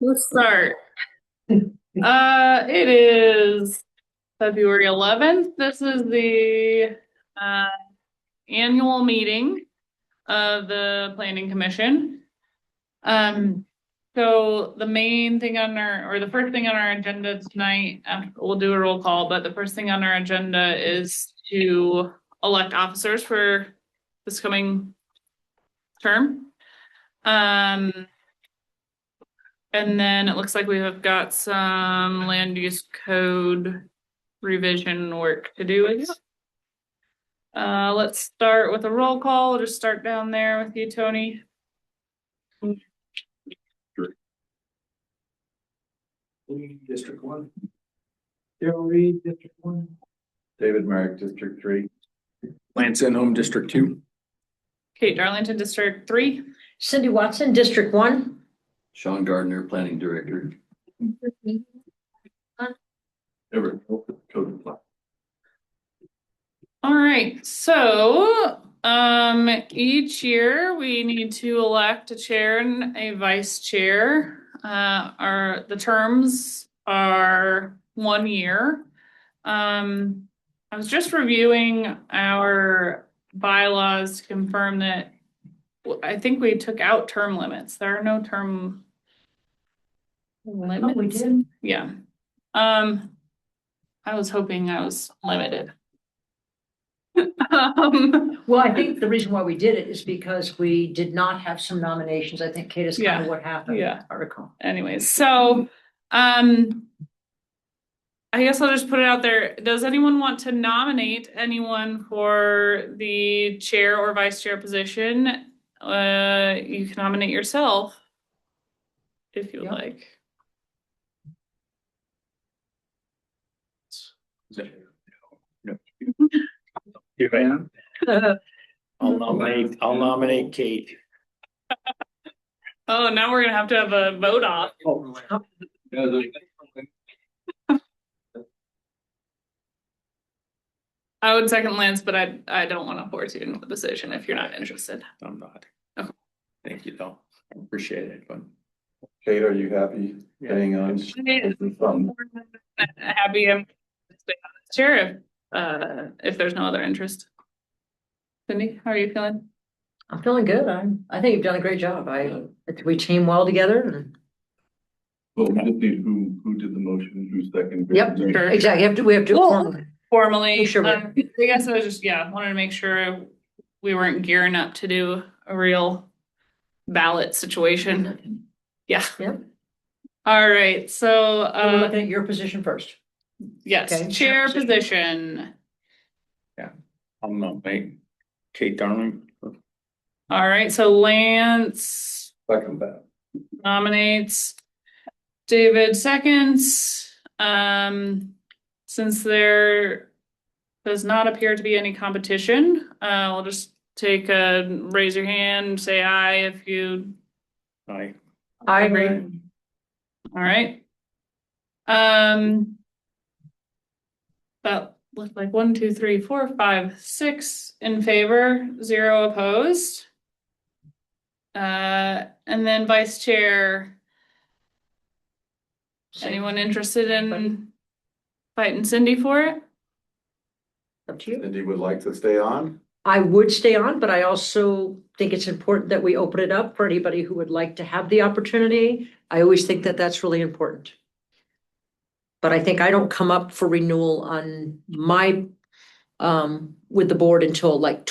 Let's start. It is February 11th. This is the annual meeting of the Planning Commission. So the main thing on the first thing on our agenda tonight, we'll do a roll call, but the first thing on our agenda is to elect officers for this coming term. And then it looks like we have got some land use code revision work to do. Let's start with a roll call. We'll just start down there with you, Tony. District 1. Daryl Reed, District 1. David Merrick, District 3. Lance Enholm, District 2. Kate Darlington, District 3. Cindy Watson, District 1. Sean Gardner, Planning Director. Everett, Code of Law. All right, so each year we need to elect a chair and a vice chair. The terms are 1 year. I was just reviewing our bylaws to confirm that I think we took out term limits. There are no term limits. Oh, we did? Yeah. I was hoping I was limited. Well, I think the reason why we did it is because we did not have some nominations. I think, Kate, is kind of what happened. Yeah. I recall. Anyways, so I guess I'll just put it out there. Does anyone want to nominate anyone for the chair or vice chair position? You can nominate yourself if you like. Here I am. I'll nominate Kate. Oh, now we're gonna have a vote off. I would second Lance, but I don't want to force you into a decision if you're not interested. I'm not. Okay. Thank you, though. I appreciate it, but. Kate, are you happy staying on? Happy I'm chair if there's no other interest. Cindy, how are you feeling? I'm feeling good. I think you've done a great job. We team well together and. Well, we just need who did the motion, who's second. Yep, Sure. exactly. We have to. Well, formally, Sure. I guess I was just, wanted to make sure we weren't gearing up to do a real ballot situation. Yeah. Yep. All right, so We're looking at your position first. yes, Okay. chair position. I'll nominate Kate Darling. All right, so Lance Second that. nominates, David seconds. Since there does not appear to be any competition, we'll just take raise your hand, say aye if you Aye. I agree. All right. That looked like 1, 2, 3, 4, 5, 6 in favor, 0 opposed. And then vice chair. Anyone interested in fighting Cindy for it? Up to you. Cindy would like to stay on? I would stay on, but I also think it's important that we open it up for anybody who would like to have the opportunity. I always think that that's really important. But I think I don't come up for renewal on my, with the board until like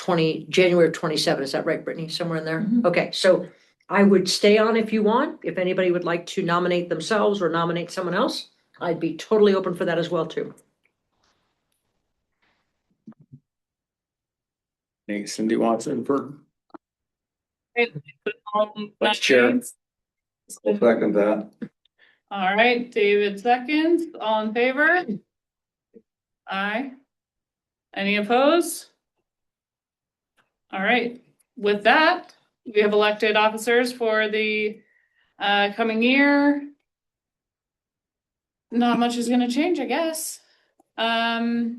January of 27. Is that right, Brittany? Somewhere in there? Mhm. Okay, so I would stay on if you want. If anybody would like to nominate themselves or nominate someone else, I'd be totally open for that as well too. Hey, Cindy Watson for. Vice chair. I'll second that. All right, David seconds, all in favor? Aye. Any opposed? All right, with that, we have elected officers for the coming year. Not much is gonna change, I guess. That's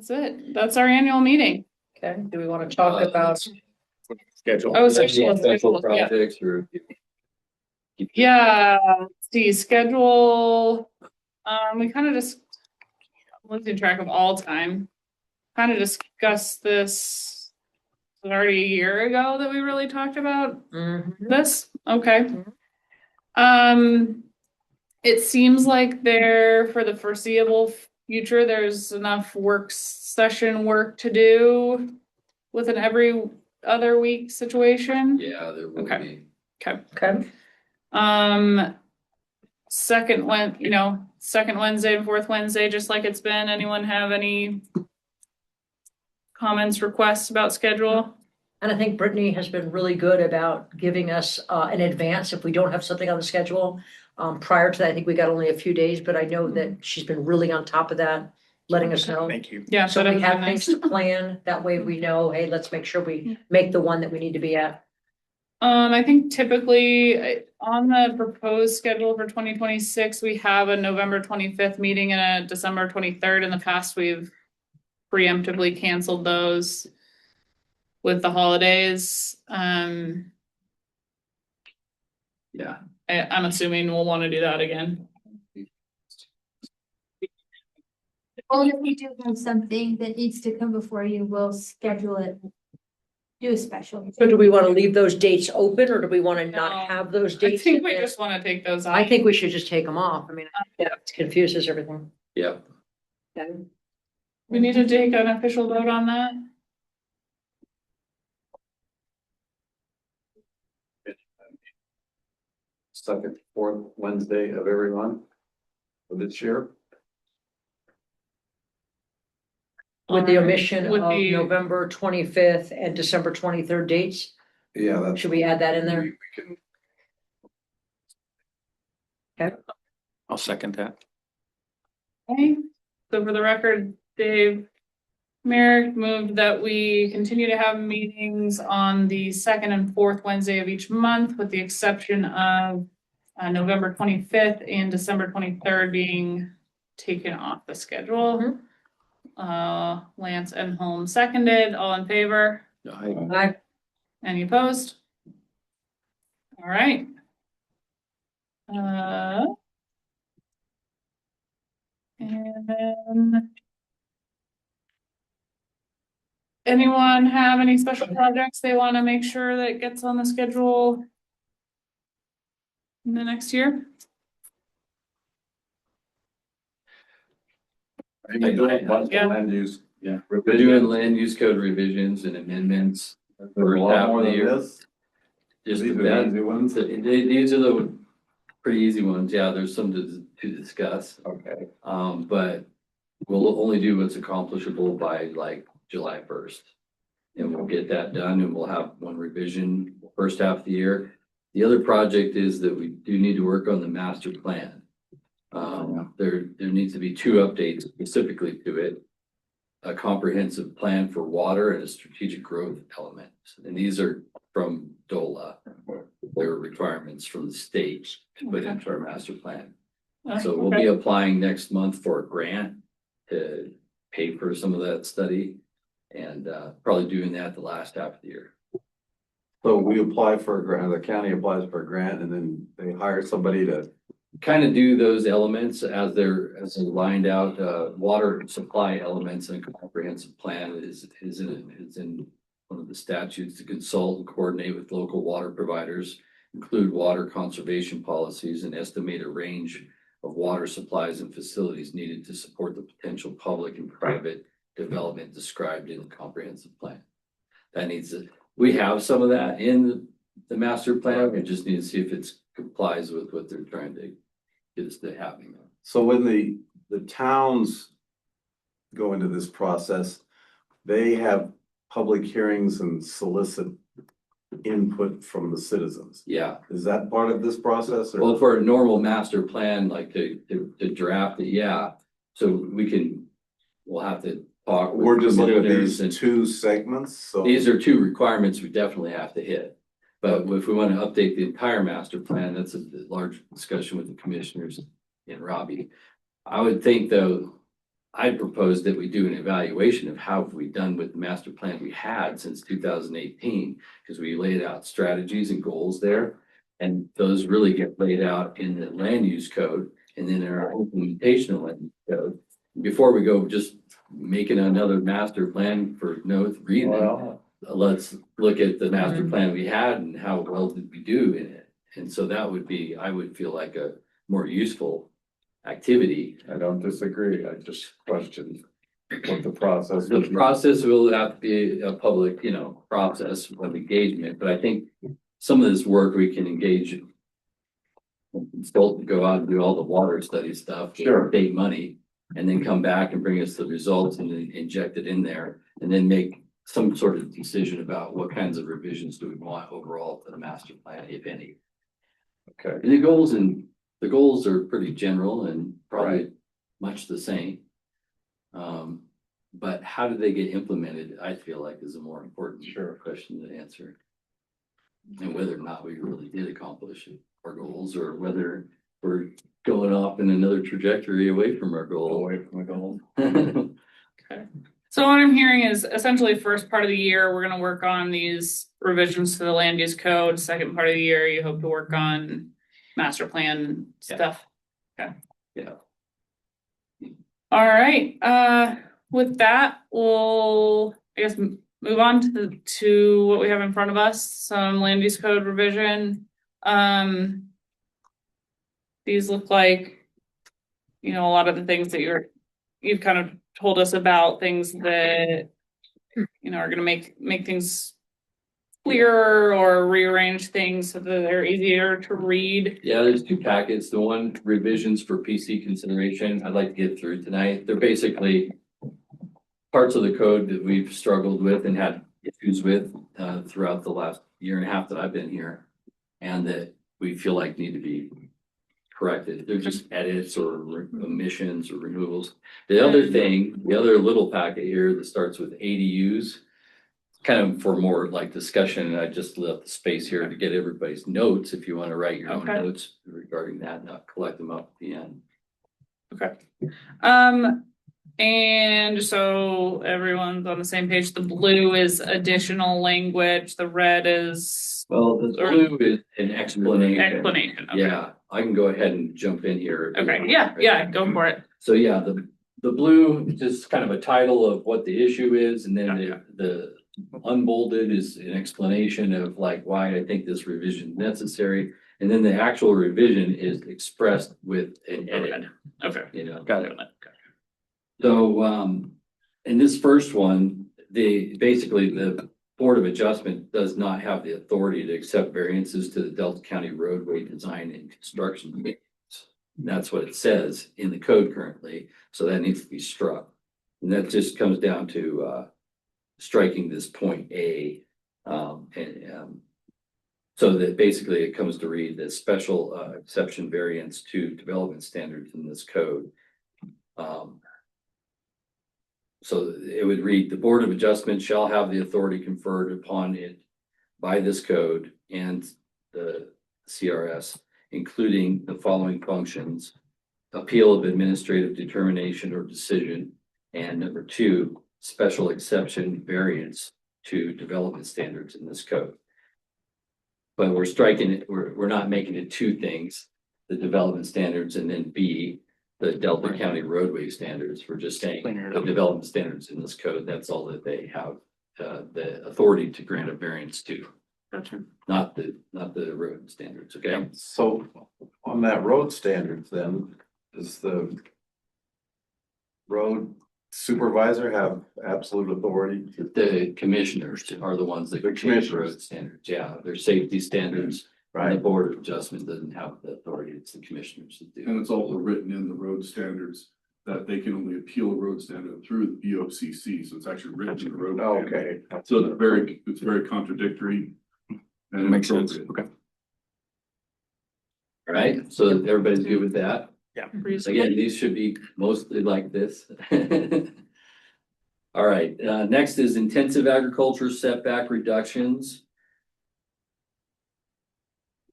it. That's our annual meeting. Okay, do we want to talk about? Schedule. Oh, so she has Special yeah. projects or Yeah, let's see, schedule, we kind of just losing track of all time. Kind of discussed this, was it already a year ago that we really talked about this, okay. It seems like there, for the foreseeable future, there's enough work session work to do with an every other week situation. Yeah, there will Okay. be. Okay. Okay, Second Wednesday and fourth Wednesday, just like it's been. Anyone have any comments, requests about schedule? and I think Brittany has been really good about giving us in advance if we don't have something on the schedule. Prior to that, I think we got only a few days, but I know that she's been really on top of that, letting us know. Thank you. Yeah, So that we has have been things nice. to plan, that way we know, hey, let's make sure we make the one that we need to be at. I think typically on the proposed schedule for 2026, we have a November 25th meeting and a December 23rd. In the past, we've preemptively canceled those with the holidays. Yeah. I'm assuming we'll want to do that again. Well, if we do have something that needs to come before you, we'll schedule it. Do a special. So do we want to leave those dates open or do we want to No. not have those I dates? think in we there? just want to take those off. I think we should just take them off. I mean, it confuses everything. Yep. We need to take an official vote on that. Second, fourth Wednesday of every month for this year. With the Alright, omission with of the- November 25th and December 23rd dates, Yeah, that's. should we add that in there? We can, I'll second that. Okay, so for the record, Dave Merrick moved that we continue to have meetings on the second and fourth Wednesday of each month, with the exception of November 25th and December 23rd being taken off the schedule. Lance and Holmes seconded, all in favor? Aye. Any opposed? All right. And then. Anyone have any special projects they want to make sure that gets on the schedule? In the next year? are you doing a bunch Yeah. of land use? Yeah. We're doing Revisions? land use code revisions and amendments. There's a First half lot of more the than year. this. Just These are the that, easy ones. these are the pretty easy ones. Yeah, there's some to discuss. Okay. But we'll only do what's accomplishable by like July 1st. And we'll get that done and we'll have one revision first half of the year. The other project is that we do need to work on the master plan. There needs to be two updates specifically to it. A comprehensive plan for water and a strategic growth element. And these are from DOLA. They're requirements from the state to put into our master plan. So we'll be applying next month for a grant to pay for some of that study. And probably doing that the last half of the year. So we apply for a grant, the county applies for a grant and then they hire somebody to. Kind of do those elements as they're lined out, water supply elements and comprehensive plan is in one of the statutes to consult and coordinate with local water providers, include water conservation policies and estimate a range of water supplies and facilities needed to support the potential public and private development described in the comprehensive plan. We have some of that in the master plan. We just need to see if it complies with what they're trying to get us to happening. So when the towns go into this process, they have public hearings and solicit input from the citizens. Yeah, Is that part of this process or? well, for a normal master plan, like to draft it, yeah. So we'll have to talk. with We're just looking at commissioners these and- two segments, so. These are two requirements we definitely have to hit. But if we want to update the entire master plan, that's a large discussion with the commissioners and Robbie. I would think though, I'd propose that we do an evaluation of how have we done with the master plan we had since 2018, because we laid out strategies and goals there. And those really get laid out in the land use code and then in our implementation of land use code. Before we go just making another master plan for no reason, let's look at the master plan we had and how well did we do in it. And so that would be, I would feel like a more useful activity. I don't disagree. I just questioned what the process The is. process will have to be a public, process of engagement, but I think some of this work we can engage a consultant, go out and do all the water study stuff. Sure. Pay money, and then come back and bring us the results and then inject it in there, and then make some sort of decision about what kinds of revisions do we want overall to the master plan, if any. Okay. And the goals are pretty general and probably much the same. But how do they get implemented, I feel like is a more important question to answer. And whether or not we really did accomplish our goals, or whether we're going off in another trajectory away from our goal. Away from the goal. So what I'm hearing is essentially first part of the year, we're gonna work on these revisions to the land use code. Second part of the year, you hope to work on master plan Yeah. stuff. Okay. Yeah. All right, with that, we'll, I guess, move on to what we have in front of us, some land use code revision. These look like, a lot of the things that you've kind of told us about, things that, are gonna make things clearer or rearrange things so that they're easier to read. Yeah, there's two packets. The one revisions for PC consideration, I'd like to get through tonight. They're basically parts of the code that we've struggled with and had issues with throughout the last year and a half that I've been here, and that we feel like need to be corrected. They're just edits or omissions or removals. The other thing, the other little packet here that starts with ADUs, kind of for more like discussion, and I just left the space here to get everybody's notes if you want to write your own Okay. notes regarding that, not collect them up at the end. Okay. And just so everyone's on the same page, the blue is additional language, the red is Well, the blue is an explanation. explanation. Okay. Yeah, I can go ahead and jump in here. Okay, yeah, go for it. So yeah, the blue is just kind of a title of what the issue is, and then Yeah. the unbolded is an explanation of like why I think this revision is necessary. And then the actual revision is expressed with an edit, Okay. Got it. So, in this first one, basically the Board of Adjustment does not have the authority to accept variances to the Delta County roadway design and construction. That's what it says in the code currently, so that needs to be struck. And that just comes down to, striking this point A. So that basically it comes to read the special, exception variance to development standards in this code. So it would read, the Board of Adjustment shall have the authority conferred upon it by this code and the CRS, including the following functions: appeal of administrative determination or decision, and number 2, special exception variance to development standards in this code. But we're striking it, we're not making it two things, the development standards and then B, the Delta County roadway standards. We're just saying Cleaner it the up. development standards in this code, that's all that they have the authority to grant a variance to, Gotcha. not the road standards, okay? So on that road standards then, does the road supervisor have absolute authority? The commissioners are the ones that The change commissioners. road standards, yeah, their safety standards. And the Right, Board of Adjustment doesn't have the authority, it's the commissioners that do. And it's also written in the road standards that they can only appeal a road standard through the BOCC, so it's actually written in the road. standard. okay. So it's very contradictory. And Makes sense. inappropriate. Okay. All right, so everybody's good with that? Again, these should be mostly like this. All right, next is intensive agriculture setback reductions.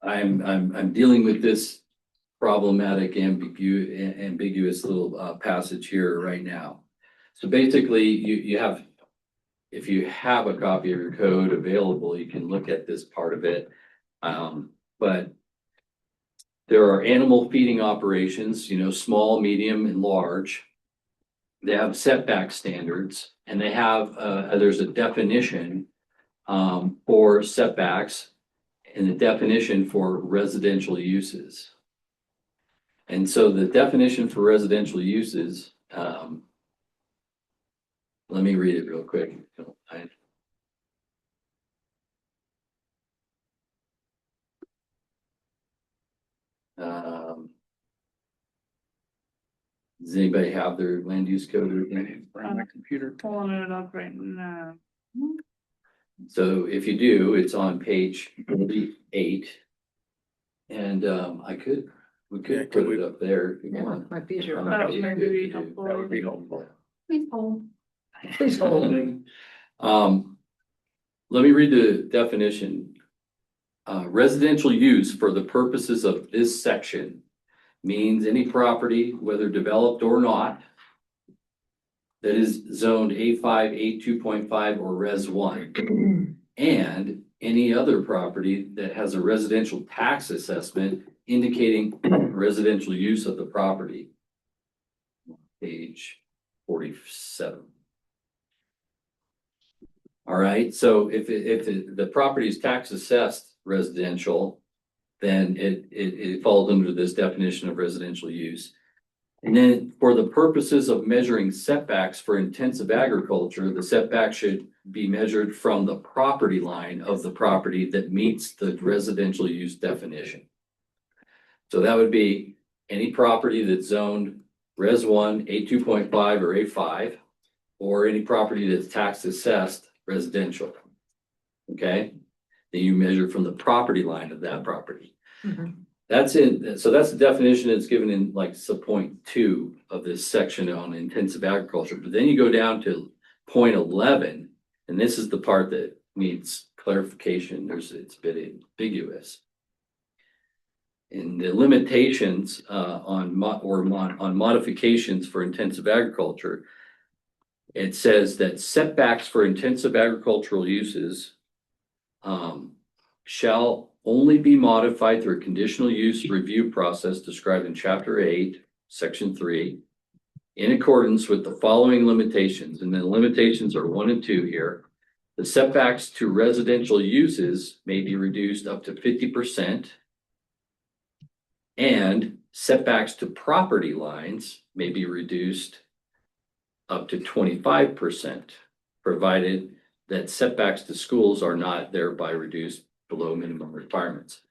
I'm dealing with this problematic ambiguous little passage here right now. So basically, you have, if you have a copy of your code available, you can look at this part of it. But There are animal feeding operations, you know, small, medium, and large. They have setback standards and they have, there's a definition for setbacks and the definition for residential uses. And so the definition for residential uses, let me read it real quick. if you don't mind. Does anybody have their land use code or anything? On my computer. Pulling it up right now. So if you do, it's on page 48. And we Yeah, could could put it up there if you Yeah, want. might be easier. That would maybe be That would helpful. be helpful. Please hold. Please hold. Let me read the definition. Residential use for the purposes of this section means any property, whether developed or not, that is zoned A5, A2.5, or Res 1, and any other property that has a residential tax assessment indicating residential use of the property. Page 47. All right, so if the property is tax assessed residential, then it falls under this definition of residential use. And then for the purposes of measuring setbacks for intensive agriculture, the setback should be measured from the property line of the property that meets the residential use definition. So that would be any property that's zoned Res 1, A2.5, or A5, or any property that's tax assessed residential. Okay, then you measure from the property line of that property. Mhm. That's it. So that's the definition that's given in like subpoint 2 of this section on intensive agriculture. But then you go down to point 11, and this is the part that needs clarification. It's a bit ambiguous. In the limitations on modifications for intensive agriculture, it says that setbacks for intensive agricultural uses shall only be modified through a conditional use review process described in Chapter 8, Section 3, in accordance with the following limitations. And the limitations are 1 and 2 here. The setbacks to residential uses may be reduced up to 50%. And setbacks to property lines may be reduced up to 25%, provided that setbacks to schools are not thereby reduced below minimum requirements.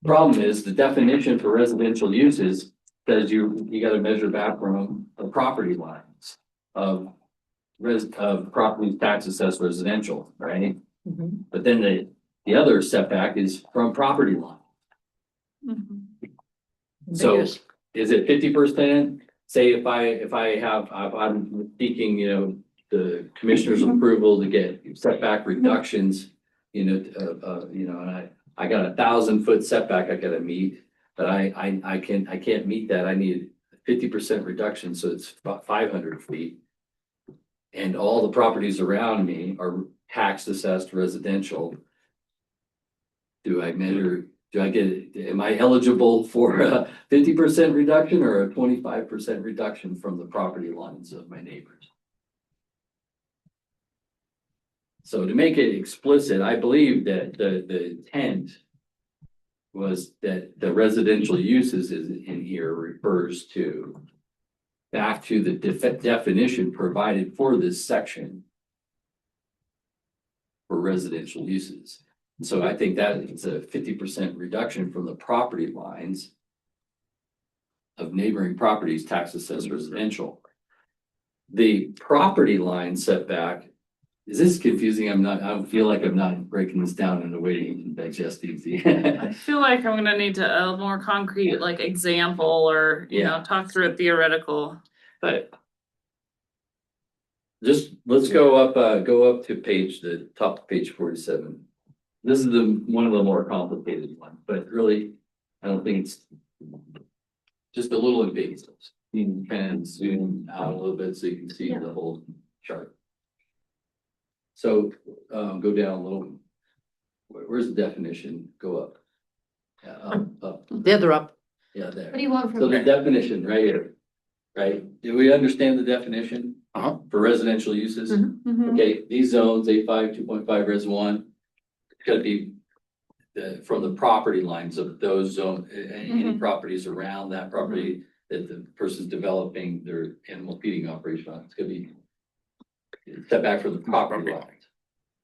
Problem is, the definition for residential uses says you got to measure back from the property lines of property tax assessed residential, right? Mhm. But then the other setback is from property line. Mhm. So Ambiguous. is it 50%? Say if I'm seeking, you know, the commissioner's approval to get setback reductions, and I got 1,000-foot setback I gotta meet, but I can't meet that. I need 50% reduction, so it's about 500 feet. And all the properties around me are tax assessed residential. Am I eligible for a 50% reduction or a 25% reduction from the property lines of my neighbors? So to make it explicit, I believe that the intent was that the residential uses in here refers to back to the definition provided for this section for residential uses. So I think that it's a 50% reduction from the property lines of neighboring properties tax assessed residential. The property line setback, is this confusing? I don't feel like I'm not breaking this down in a way you can digest easy. I feel like I'm gonna need a more concrete like example or, Yeah. talk through it theoretical, but. Just, let's go up to the top of page 47. This is one of the more complicated ones, but really, I don't think it's just a little ambiguous. You can zoom out a little bit so you can see the whole chart. So, go down a little. Where's the definition? Go up. Up, The other up. yeah, there. What do you want So from the me? definition right here, right? Do we understand the definition? Uh-huh. For residential uses? Mhm. Mhm. Okay, these zones, A5, 2.5, Res 1, could be from the property lines of those zone, any Mhm. properties around that property that the person's developing their animal feeding operation on. It's gonna be set back from the property lines.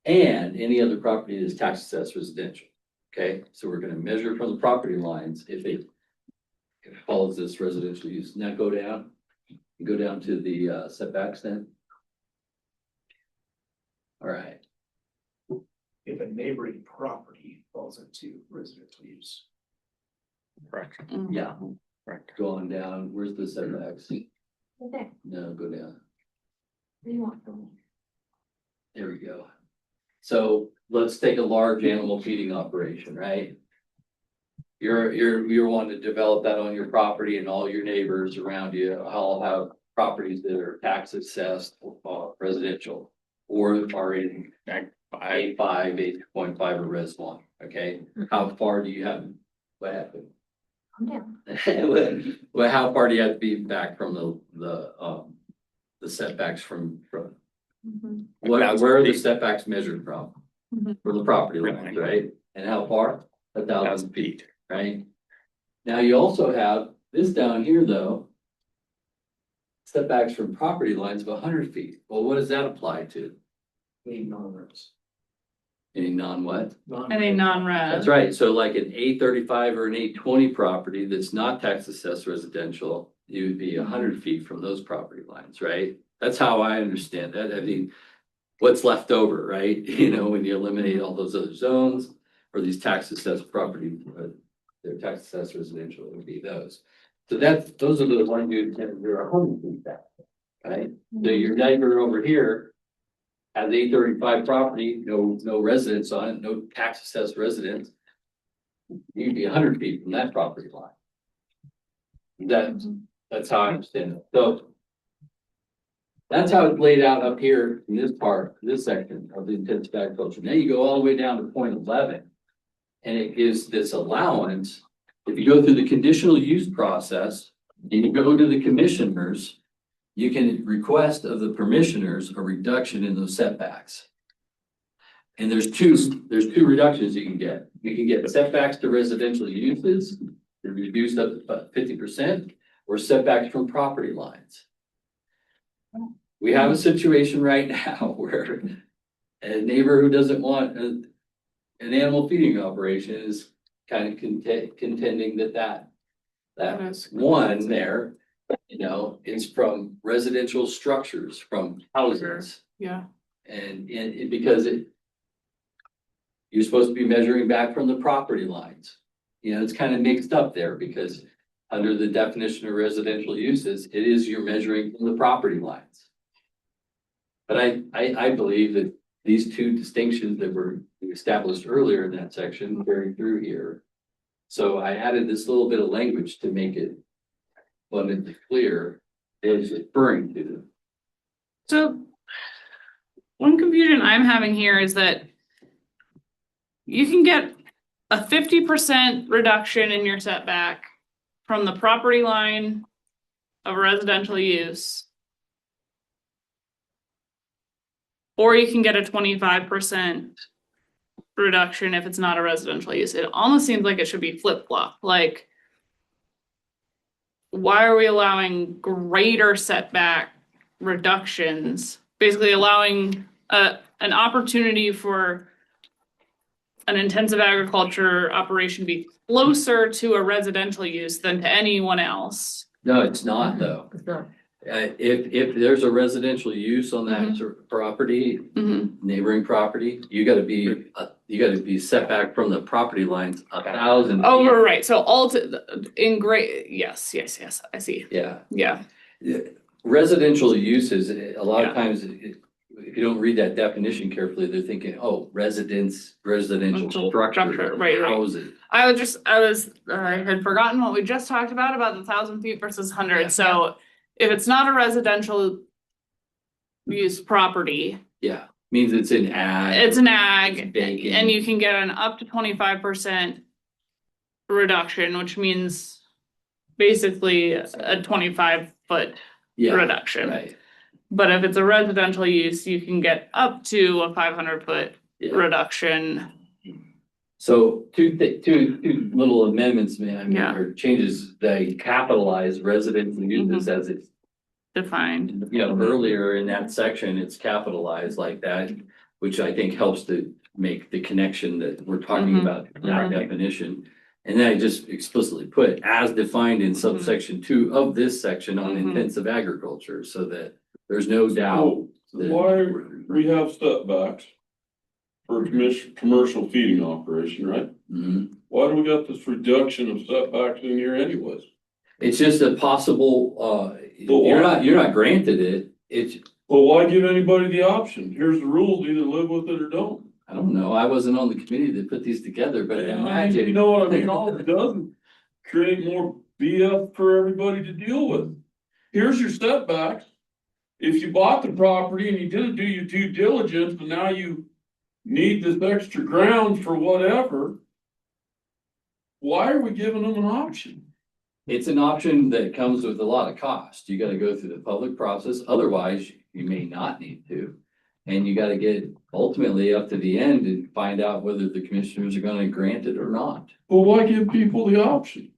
And any other property that is tax assessed residential. Okay, so we're gonna measure from the property lines if it follows this residential use. Now go down to the setbacks then. All right. If a neighboring property falls into residential use. Correct. Mhm. Yeah, Correct. go on down. Where's the setbacks? Okay, No, go down. what do you want from me? There we go. So let's take a large animal feeding operation, right? You're wanting to develop that on your property and all your neighbors around you all have properties that are tax assessed residential. Or are in I, A5, 8.5 or Res 1, okay? How far do you have, what happened? Calm down. Well, how far do you have to be back from the setbacks from? Mhm. Where are the 1,000 feet. setbacks measured from? Mhm. For the property lines, right? And how far? 1,000 1,000 feet, feet. right? Now you also have this down here, though. Setbacks from property lines of 100 feet. Well, what does that apply to? Any non-res. Any non-what? Any non-res. That's right. So like an A35 or an A20 property that's not tax assessed residential, you would be 100 feet from those property lines, right? That's how I understand that. I mean, what's left over, right? You know, when you eliminate all those other zones or these tax assessed property, they're tax assessed residential, it would be those. So those are the ones you're 100 feet back, right? So your neighbor over here has A35 property, no residents on it, no tax assessed residents. You'd be 100 feet from that property line. That's how I understand it. So that's how it's laid out up here in this part, this section of the intensive agriculture. Now you go all the way down to point 11. And it gives this allowance. If you go through the conditional use process and you go to the commissioners, you can request of the permissioners a reduction in those setbacks. And there's two reductions you can get. You can get setbacks to residential uses, they're reduced up to about 50%, or setbacks from property lines. We have a situation right now where a neighbor who doesn't want an animal feeding operation is kind of contending that is- one there, you know, is from residential structures, from houses. Yeah. And because you're supposed to be measuring back from the property lines. You know, it's kind of mixed up there because under the definition of residential uses, it is you're measuring from the property lines. But I believe that these two distinctions that were established earlier in that section carry through here. So I added this little bit of language to make it abundantly clear what it's referring to. So one confusion I'm having here is that you can get a 50% reduction in your setback from the property line of residential use. Or you can get a 25% reduction if it's not a residential use. It almost seems like it should be flip-flop, like why are we allowing greater setback reductions? Basically allowing an opportunity for an intensive agriculture operation to be closer to a residential use than to anyone else. No, it's not though. It's not. If there's a residential use on that sort of property, neighboring property, you gotta be set back from the property lines 1,000 feet. Oh, right, so in great, yes, I see, Yeah. yeah. Residential uses, a lot Yeah. of times, if you don't read that definition carefully, they're thinking, oh, residential structure, right. houses. I had forgotten what we just talked about the 1,000 feet versus 100, so if it's not a residential use property, Yeah, means it's in ag. it's an ag, Vacant. and you can get an up to 25% reduction, which means basically a 25-foot Yeah, reduction. right, But if it's a residential use, you can get up to a 500-foot yeah. reduction. So two little amendments, man, I mean, Yeah. or changes, they capitalize residential uses as it's, Defined. you know, earlier in that section, it's capitalized like that, which I think helps to make the connection that we're talking Mhm. about, that Mhm. definition. And then I just explicitly put as defined in subsection 2 of this section on Mhm. intensive agriculture, so that there's no doubt. that- Why we have setbacks for commercial feeding operation, right? Mhm. Why do we got this reduction of setbacks in here anyways? It's just a possible, you're not granted it, it's, Well, why give anybody the option? Here's the rules, either live with it or don't. I don't know, I wasn't on the committee that put these together, but I You imagine. know what I mean? All it does is create more BS for everybody to deal with. Here's your setbacks. If you bought the property and you didn't do your due diligence, but now you need this extra ground for whatever, why are we giving them an option? It's an option that comes with a lot of cost. You gotta go through the public process, otherwise you may not need to. And you gotta get ultimately up to the end and find out whether the commissioners are gonna grant it or not. Well, why give people the option?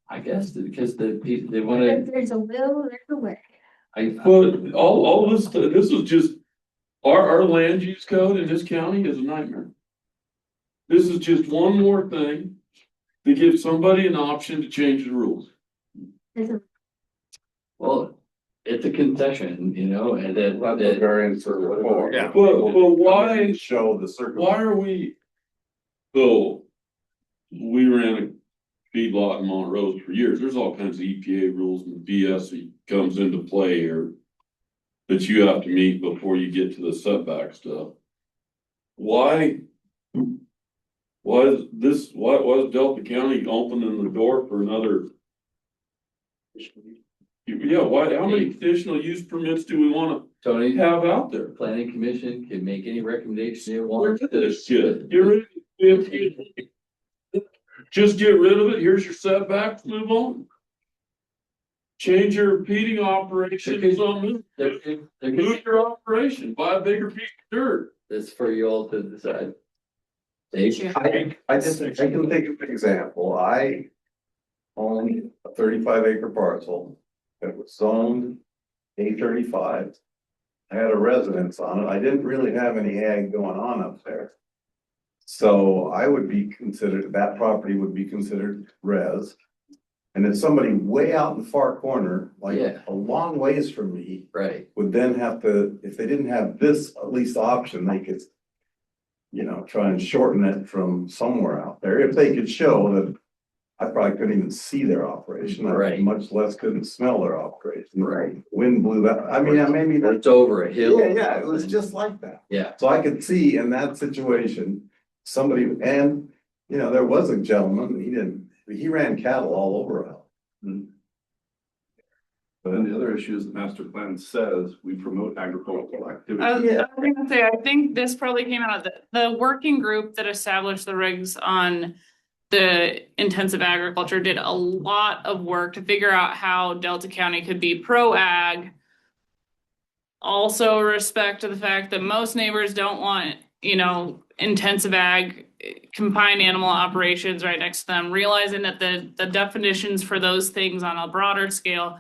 I guess because they If wanna, there's a will, there's a way. But all this is just, our land use code in this county is a nightmare. This is just one more thing to give somebody an option to change the rules. There's a well, it's a concession, you know, and The that, variance or whatever. Yeah. But why, Show the circumstances. why are we? So, we ran a feedlot in Montrose for years. There's all kinds of EPA rules and BS that comes into play here. That you have to meet before you get to the setback stuff. Why? Why is Delta County opening the door for another? Yeah, why, how many conditional use permits do we wanna Tony, have out the there? planning commission can make any recommendation they We're want. rid of this shit. Get rid of it. Just get rid of it. Here's your setbacks, move on. Change your repeating operation to something. Move your operation, buy a bigger piece of dirt. That's for you all to decide. Dave? I can take an example. I own a 35-acre parcel that was zoned A35. I had a residence on it. I didn't really have any ag going on up there. So I would be considered, that property would be considered res. And if somebody way out in the far corner, like Yeah. a long ways from me, Right, would then have to, if they didn't have this at least option, they could, you know, try and shorten it from somewhere out there. If they could show that I probably couldn't even see their operation, I Right. much less couldn't smell their operation. Right. Wind blew that, I mean, maybe that, it's over a hill. yeah, it was just like that. Yeah, So I could see in that situation, somebody, and, you know, there was a gentleman, he ran cattle all over out. But then the other issue is the master plan says we promote agricultural activity. I was gonna say, I think this probably came out of the working group that established the regs on the intensive agriculture did a lot of work to figure out how Delta County could be pro-ag. Also respect to the fact that most neighbors don't want, you know, intensive ag, confined animal operations right next to them, realizing that the definitions for those things on a broader scale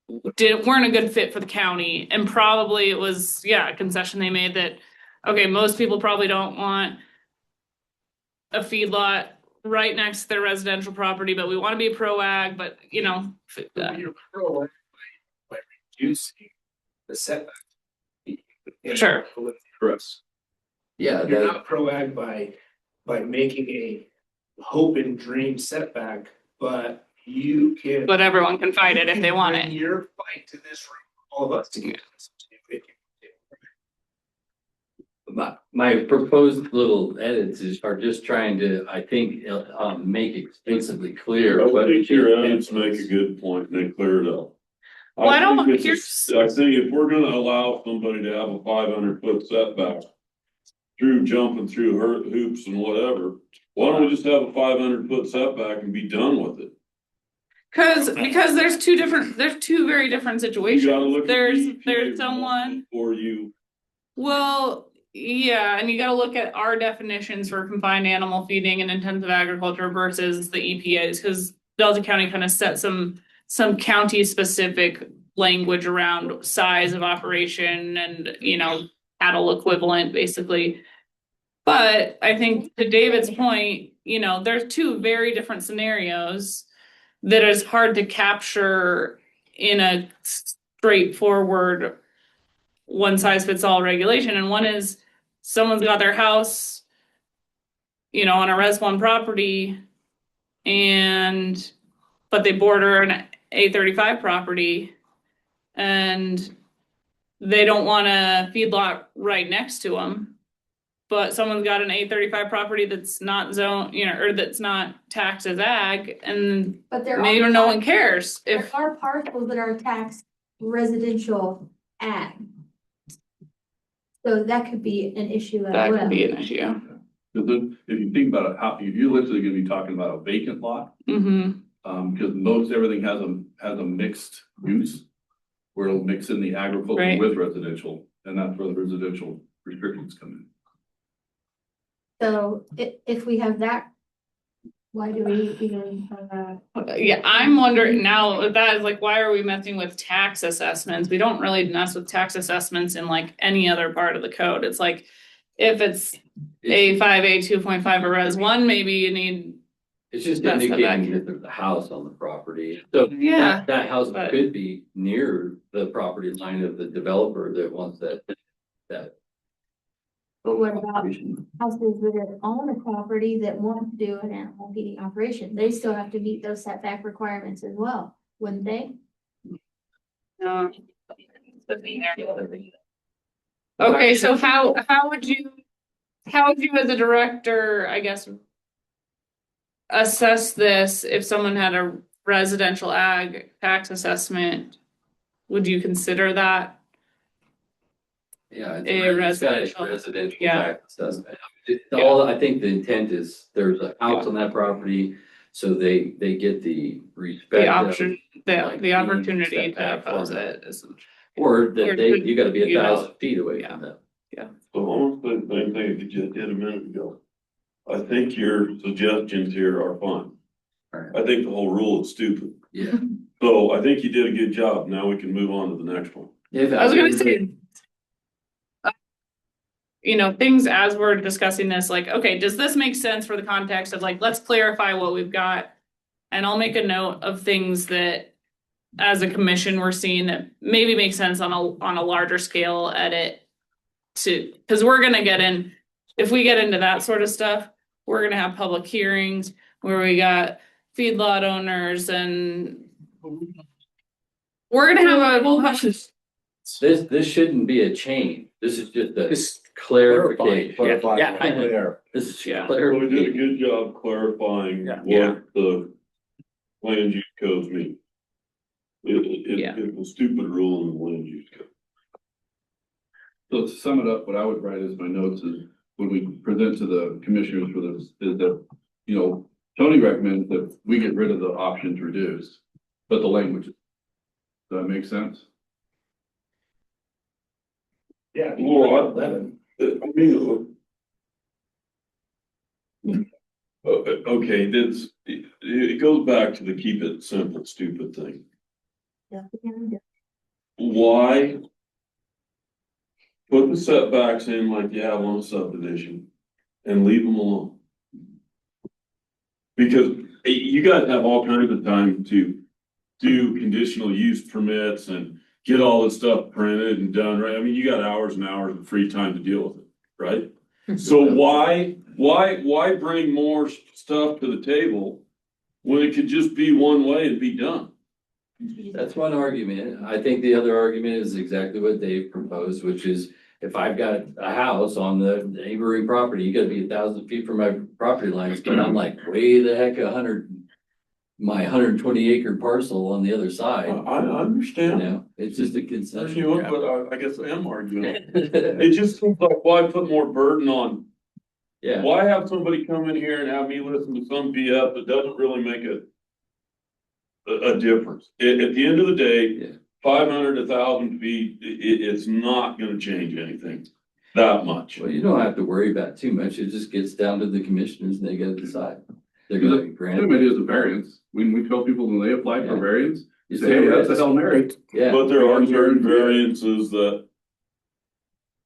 weren't a good fit for the county, and probably it was, a concession they made that, okay, most people probably don't want a feedlot right next to their residential property, but we want to be pro-ag, but you know. You're pro by reducing the setback. Sure. Chris. yeah, You're that, not pro-ag by making a hope and dream setback, but you can. But everyone can fight it if they want bring it. Your fight to this room, all of us together. my proposed little edits are just trying to, I think, make explicitly clear. I what think your it edits is. make a good point and they clear it up. Well, I don't- think I think if we're gonna allow somebody to have a 500-foot setback through jumping through hoops and whatever, Why don't we just have a 500-foot setback and be done with it? Because there's two very different You gotta situations. look at There's the EPA someone, Or you, well, yeah, and you gotta look at our definitions for confined animal feeding and intensive agriculture versus the EPA's, because Delta County kind of set some county specific language around size of operation and, cattle equivalent, basically. But I think to David's point, there's two very different scenarios that is hard to capture in a straightforward one size fits all regulation. And one is someone's got their house, on a Res 1 property but they border an A35 property and they don't want a feedlot right next to them. But someone's got an A35 property that's not zoned, or that's not taxed as ag, and But there maybe are, no one cares there if, are parcels that are taxed residential ag. So that could be an issue as that well. could be an issue. Cause then, if you think about it, if you're literally gonna be talking about a vacant lot, cause most everything has a mixed use. Where it'll mix in the agriculture Right. with residential, and that's where the residential restrictions come in. So if we have that, why do we even, Yeah, I'm wondering now, with that is like, why are we messing with tax assessments? We don't really mess with tax assessments in like any other part of the code. It's like, if it's A5, A2.5 or Res 1, maybe you need, It's just That's the indicating back. that there's a house on the property. So Yeah, that house but- could be near the property line of the developer that wants that. but what about houses that own a property that want to do an animal feeding operation? They still have to meet those setback requirements as well, wouldn't they? no. Okay, so how would you as a director, I guess, assess this if someone had a residential ag tax assessment? Would you consider that? Yeah. A It's got a residential. residential Yeah. tax assessment. I think the intent is there's a house on that property, so they get the respect. The of, option, like, the opportunity being to setback oppose from it is. Or Or that could- you gotta be you know, 1,000 feet away yeah. from them. so almost the same thing that you did a minute ago. I think your suggestions here are fine. Alright. I think the whole rule is stupid. Yeah. So I think you did a good job. Now we can move on to the next one. I was gonna say. Things as we're discussing this, like, okay, does this make sense for the context of like, let's clarify what we've got? And I'll make a note of things that, as a commission, we're seeing that maybe make sense on a larger scale edit. Cause we're gonna if we get into that sort of stuff, we're gonna have public hearings where we got feedlot owners and. We're gonna have a whole bunch of. This shouldn't be a change. This is just a clarification. Clarify, Yeah, I- clear. This is Yeah. So we did a clarification. good job clarifying Yeah. what the land use codes mean. Yeah. It's a stupid rule in the land use code. So to sum it up, what I would write as my notes is, when we present to the commissioners for this, is that, Tony recommends that we get rid of the options reduced, but the language. Does that make sense? Yeah. Well, I mean. Okay, it goes back to the keep it simple, stupid thing. Why? Put the setbacks in like you have on a subdivision and leave them alone. Because you guys have all kinds of time to do conditional use permits and get all this stuff printed and done, right? I mean, you got hours and hours of free time to deal with it, right? So why bring more stuff to the table when it could just be one way and be done? That's one argument. I think the other argument is exactly what Dave proposed, which is if I've got a house on the neighboring property, you gotta be 1,000 feet from my property lines, but I'm like way the heck 120 acre parcel on the other side. I understand. It's just a concession. But I guess I am arguing. It just seems like, why put more burden on Yeah, Why have somebody come in here and have me listen to some BS that doesn't really make a difference? At the end of the day, Yeah. 500, 1,000 feet, it's not gonna change anything that much. well, you don't have to worry about too much. It just gets down to the commissioners and they gotta decide. They're gonna grant. Same idea as a variance. When we tell people when they apply for Yeah. variance, you You say, hey, that's a risk. Hail Mary. Yeah, But there are Yeah. certain variances that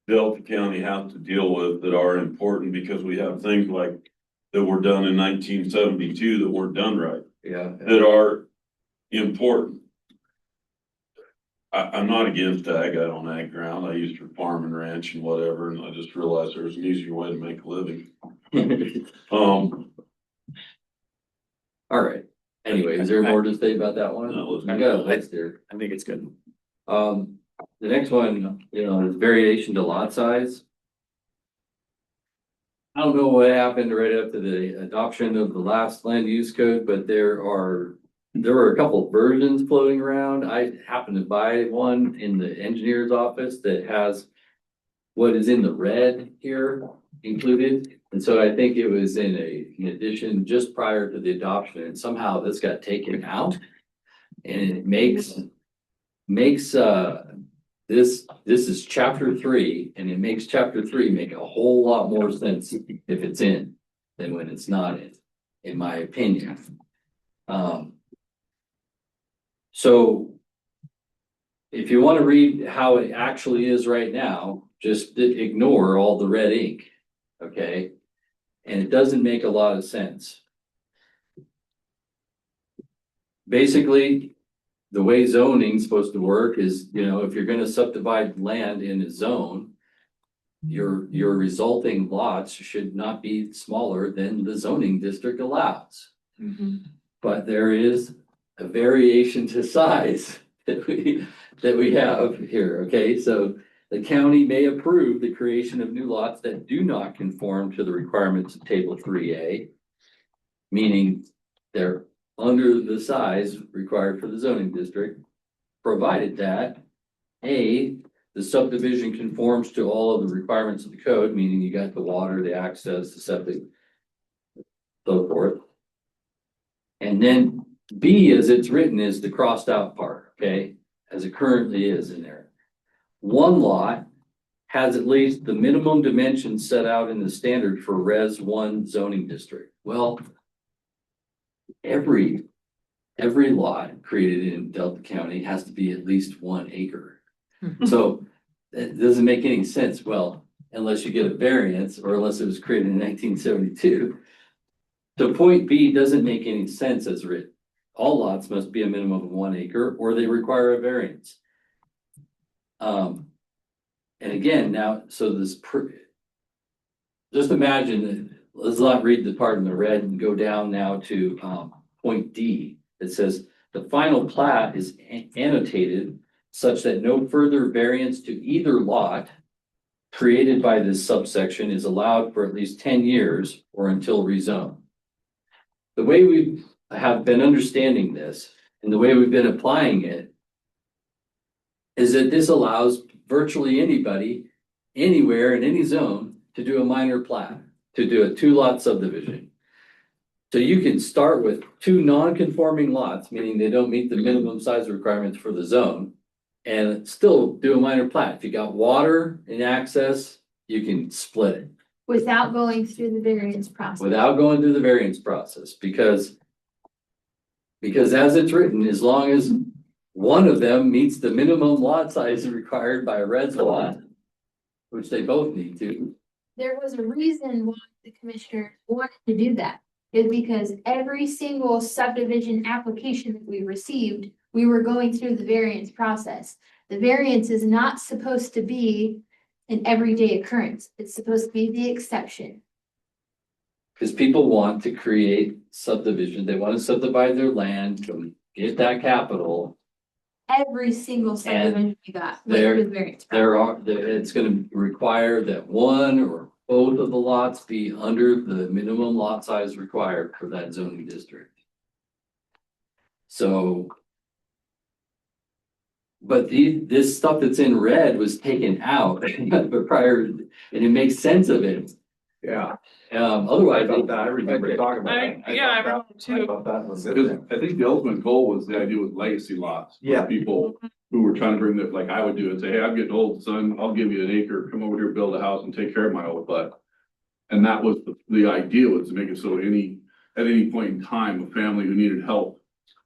Delta County has to deal with that are important because we have things like that were done in 1972 that weren't done right, yeah. that are important. I'm not against ag, I own ag ground, I used to farm and ranch and whatever, and I just realized there's an easier way to make a living. All right. Anyway, is there more to say about that one? No, let's- I got a list here. I think it's good. The next one, is variation to lot size. I don't know what happened right up to the adoption of the last land use code, but there were a couple versions floating around. I happened to buy one in the engineer's office that has what is in the red here included. And so I think it was in an addition just prior to the adoption, and somehow this got taken out. And it makes this is chapter 3, and it makes chapter 3 make a whole lot more sense if it's in than when it's not in my opinion. So if you want to read how it actually is right now, just ignore all the red ink, okay? And it doesn't make a lot of sense. Basically, the way zoning's supposed to work is, if you're gonna subdivide land in a zone, your resulting lots should not be smaller than the zoning district allows. But there is a variation to size that we have here, okay? So the county may approve the creation of new lots that do not conform to the requirements of table 3A, meaning they're under the size required for the zoning district, provided that A, the subdivision conforms to all of the requirements of the code, meaning you got the water, the access, the septic, so forth. And then B, as it's written, is the crossed out part, okay, as it currently is in there. One lot has at least the minimum dimensions set out in the standard for Res 1 zoning district. Well, every lot created in Delta County has to be at least 1 acre. So it doesn't make any sense. Well, unless you get a variance or unless it was created in 1972. So point B doesn't make any sense as written. All lots must be a minimum of 1 acre or they require a variance. And again, now, so just imagine that, let's not read the part in the red and go down now to point D. It says the final plat is annotated such that no further variance to either lot created by this subsection is allowed for at least 10 years or until rezoned. The way we have been understanding this and the way we've been applying it is that this allows virtually anybody, anywhere in any zone to do a minor plat, to do a 2-lot subdivision. So you can start with 2 non-conforming lots, meaning they don't meet the minimum size requirements for the zone, and still do a minor plat. If you got water and access, you can split it. Without going through the variance process. Without going through the variance process, because as it's written, as long as one of them meets the minimum lot size required by Res 1, which they both need to. There was a reason why the commissioner wanted to do that. Is because every single subdivision application that we received, we were going through the variance process. The variance is not supposed to be an everyday occurrence. It's supposed to be the exception. Because people want to create subdivision, they want to subdivide their land, get that capital. Every single subdivision we got went there- through the variance process. It's gonna require that one or both of the lots be under the minimum lot size required for that zoning district. So. But this stuff that's in red was taken out, but prior, and it makes sense of it. Yeah. Otherwise, I remember talking about that. Yeah, I remember I too. thought that was it. Because I think the ultimate goal was the idea with legacy lots. where Yeah. People who were trying to bring that, like I would do and say, hey, I'm getting old, son, I'll give you an acre, come over here, build a house and take care of my old butt. And that was the idea, was to make it so at any point in time, a family who needed help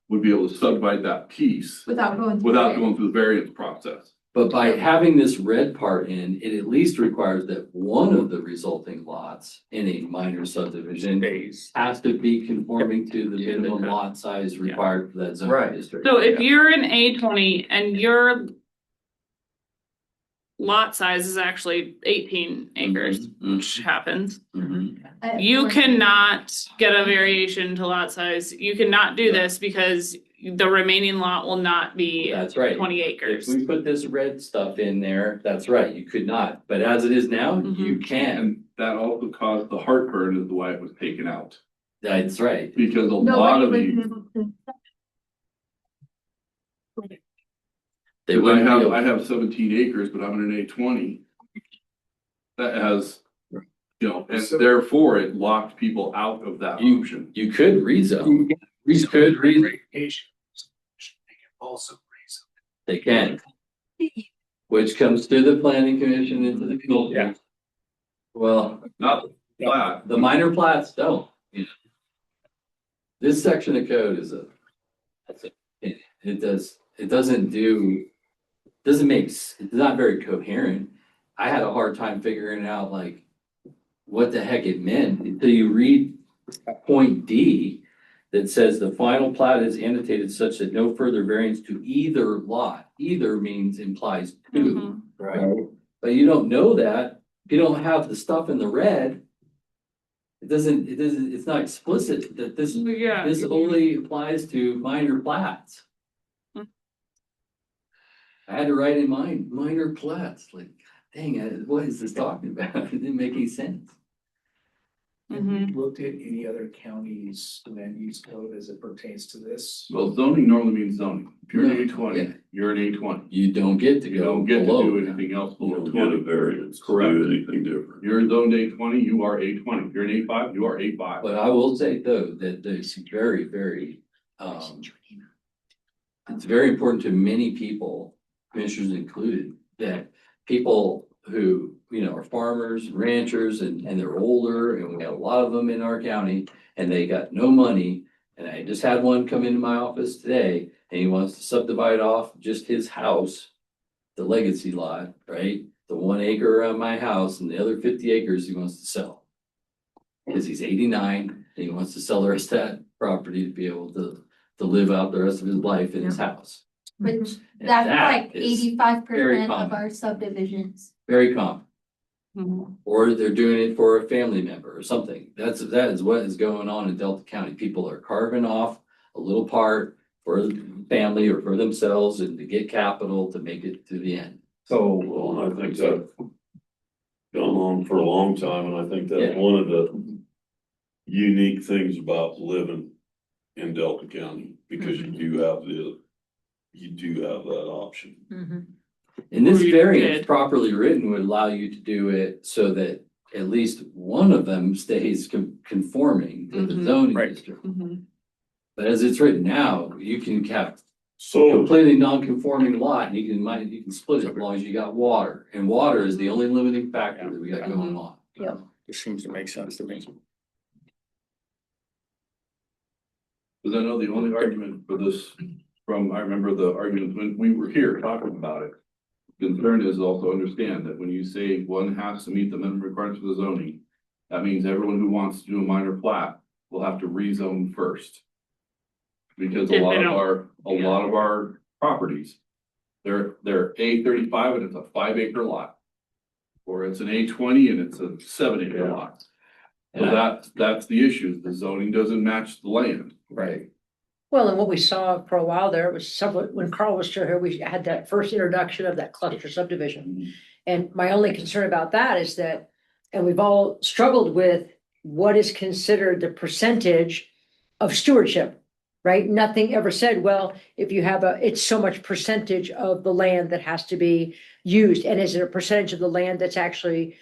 would be able to subdivide that piece Without going. through without it. going through the variance process. but by having this red part in, it at least requires that one of the resulting lots in a minor subdivision Phase. has to be conforming to the To the minimum code. lot size required for that Right. zoning district. So if you're in A20 and your lot size is actually 18 acres, Mhm, which happens, mhm. you cannot get a variation to lot size. You cannot do this because the remaining lot will not be That's right. 20 If acres. we put this red stuff in there, that's right, you could not, but as it is now, you can, And that also caused the heartburn is the why it was taken out. that's right. Because a lot of Nobody these, was able to. They I wouldn't be have able- 17 acres, but I'm in an A20. That has, you know, and So- therefore it locked people out of that You- option. You could rezone, you could rezone, Also. they can, which comes to the planning commission into the commission. Yeah. Well, Not flat. the minor plats don't, you know. This section of code is it's not very coherent. I had a hard time figuring out like what the heck it meant until you read point D that says the final plat is annotated such that no further variance to either lot, either means implies two. Mhm. Right. But you don't know that, if you don't have the stuff in the red. It's not explicit that this Yeah. only applies to minor plats. Mm. I had to write in mind, minor plats, like, dang, what is this talking about? It didn't make any sense. Mhm. Looked at any other counties land use code as it pertains to this? Well, zoning normally means zoning. If you're an Yeah. A20, you're an A20. You don't get to You go don't get to below do that. anything else You below don't get a 20. variance to Correct. do anything different. You're in zone A20, you are A20. If you're an A5, you are A5. But I will say though, that there's very, very, it's very important to many people, commissioners included, that people who, you know, are farmers, ranchers, and they're older, and we have a lot of them in our county, and they got no money. And I just had one come into my office today, and he wants to subdivide off just his house, the legacy lot, right? The 1 acre around my house, and the other 50 acres he wants to sell. Because he's 89, and he wants to sell the rest of that property to be able to live out the rest of his life in his house. Which, And that's that like is 85% very of common. our subdivisions. Very common. Mhm. Or they're doing it for a family member or something. That is what is going on in Delta County. People are carving off a little part for the family or for themselves and to get capital to make it to the end. So, Well, I think that gone on for a long time, and I think that's Yeah. one of the unique things about living in Delta County, because Mm-hmm. you do have that option. And this Or you variance did. properly written would allow you to do it so that at least one of them stays conforming to the Mhm. zoning Right. district. Mhm. But as it's written now, you can have So, completely non-conforming lot, and you can split it as long as you got water, and water is the only limiting factor that we got going Mhm. on. This seems to make sense to me. Because I know the only argument for this I remember the argument when we were here talking about it. Concern is also understand that when you say one has to meet the minimum requirements for the zoning, that means everyone who wants to do a minor plat will have to rezone first. Because If they a don't- lot of our properties, they're A35 and it's a 5 acre lot. Or it's an A20 and it's a 7 acre Yeah. lot. So And I- that's the issue, the zoning doesn't match the land. Right. Well, and what we saw for a while there was somewhat, when Carl was still here, we had that first introduction of that cluster subdivision. And my only concern about that is that, and we've all struggled with what is considered the percentage of stewardship, right? Nothing ever said, well, if you have it's so much percentage of the land that has to be used. And is it a percentage of the land that's actually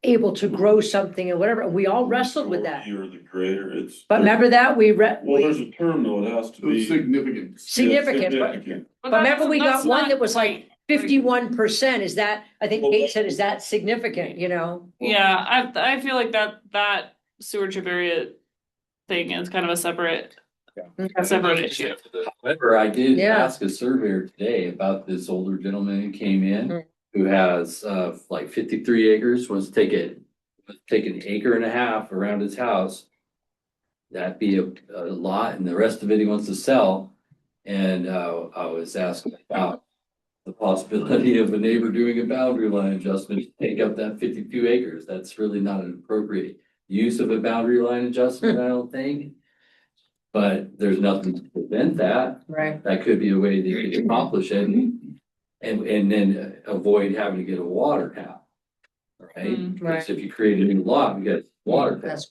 able to grow something and whatever, and we all wrestled with that. Or the greater, it's. But remember that, Well, there's a term though, it has to be. Significant. significant, but Significant. but remember we that's got one not that was like right. 51%, is that, I think Well, Kate said, is that significant, you know? Yeah, I feel like that stewardship area thing is kind of a separate issue. However, I did Yeah. ask a surveyor today about this older gentleman who came in. Mm. Who has like 53 acres, wants to take an acre and a half around his house. That'd be a lot, and the rest of it he wants to sell. And I was asking about the possibility of a neighbor doing a boundary line adjustment to take up that 52 acres. That's really not an appropriate use of a boundary line adjustment, I don't think. But there's nothing to prevent that. Right. That could be a way they could accomplish it and then avoid having to get a water tap. Right? Mm, Because if you create a new lot, you get water tap. That's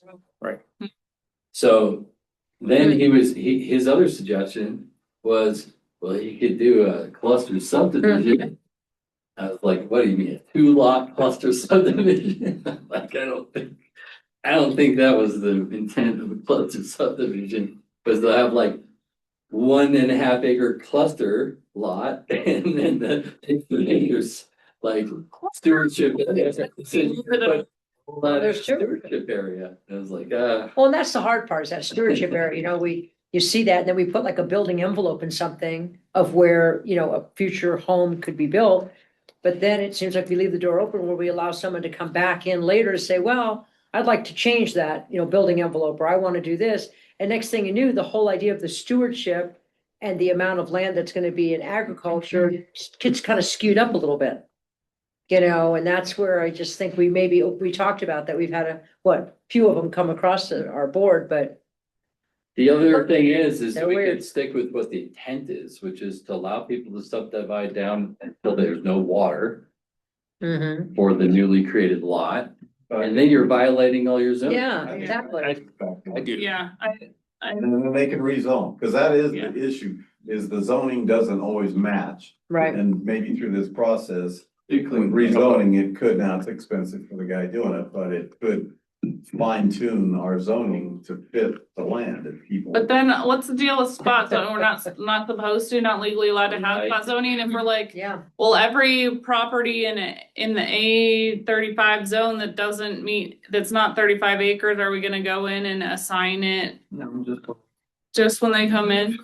So then his other suggestion was, well, he could do a cluster subdivision. I was like, what do you mean, a 2-lot cluster subdivision? Like, I don't think that was the intent of a cluster subdivision, because they'll have like 1.5 acre cluster lot, and then there's like stewardship. There's two. Stewardship area. I was like, Well, and that's the hard part, is that stewardship area, you know, you see that, and then we put like a building envelope in something of where, you know, a future home could be built. But then it seems like we leave the door open where we allow someone to come back in later to say, well, I'd like to change that, you know, building envelope, or I want to do this. And next thing you knew, the whole idea of the stewardship and the amount of land that's going to be in agriculture gets kind of skewed up a little bit. You know, and that's where I just think we talked about that. We've had few of them come across our board, but the other thing is They're we weird. could stick with what the intent is, which is to allow people to subdivide down until there's no water Mhm. for the newly created lot. And then you're violating all your zones. Yeah, exactly. I do. Yeah, And then they can rezone, because that is Yeah. the issue, is the zoning doesn't always match. Right. And maybe through this process, It with cleans rezoning, it could, now it's expensive for the guy doing it, but it could fine tune our zoning to fit the land if people. but then what's the deal with spot zoning? We're not supposed to, not legally allowed to have spot zoning, if we're like, Yeah, well, every property in the A35 zone that doesn't meet, that's not 35 acres, are we gonna go in and assign it just when they come in?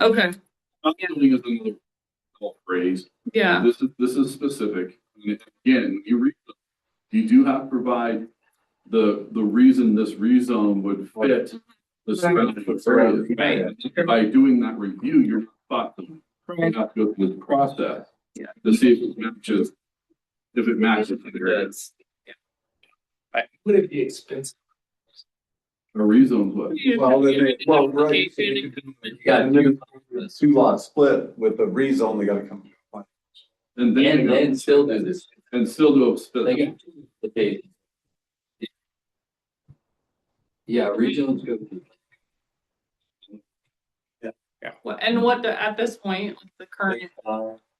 Okay, Building is another phrase. yeah, This is specific. And again, you do have to provide the reason this rezone would fit the specific area. Right. By doing that review, you're spot them. You have to go through this process. Yeah. To see if it matches. Would it be expensive? A rezone's what? Well, then they- well, right. Application. Yeah, Two lot split with the rezone, they gotta come. And and then, then still do this. and still do a They split. can okay. Yeah, regionals go. At this point, with the current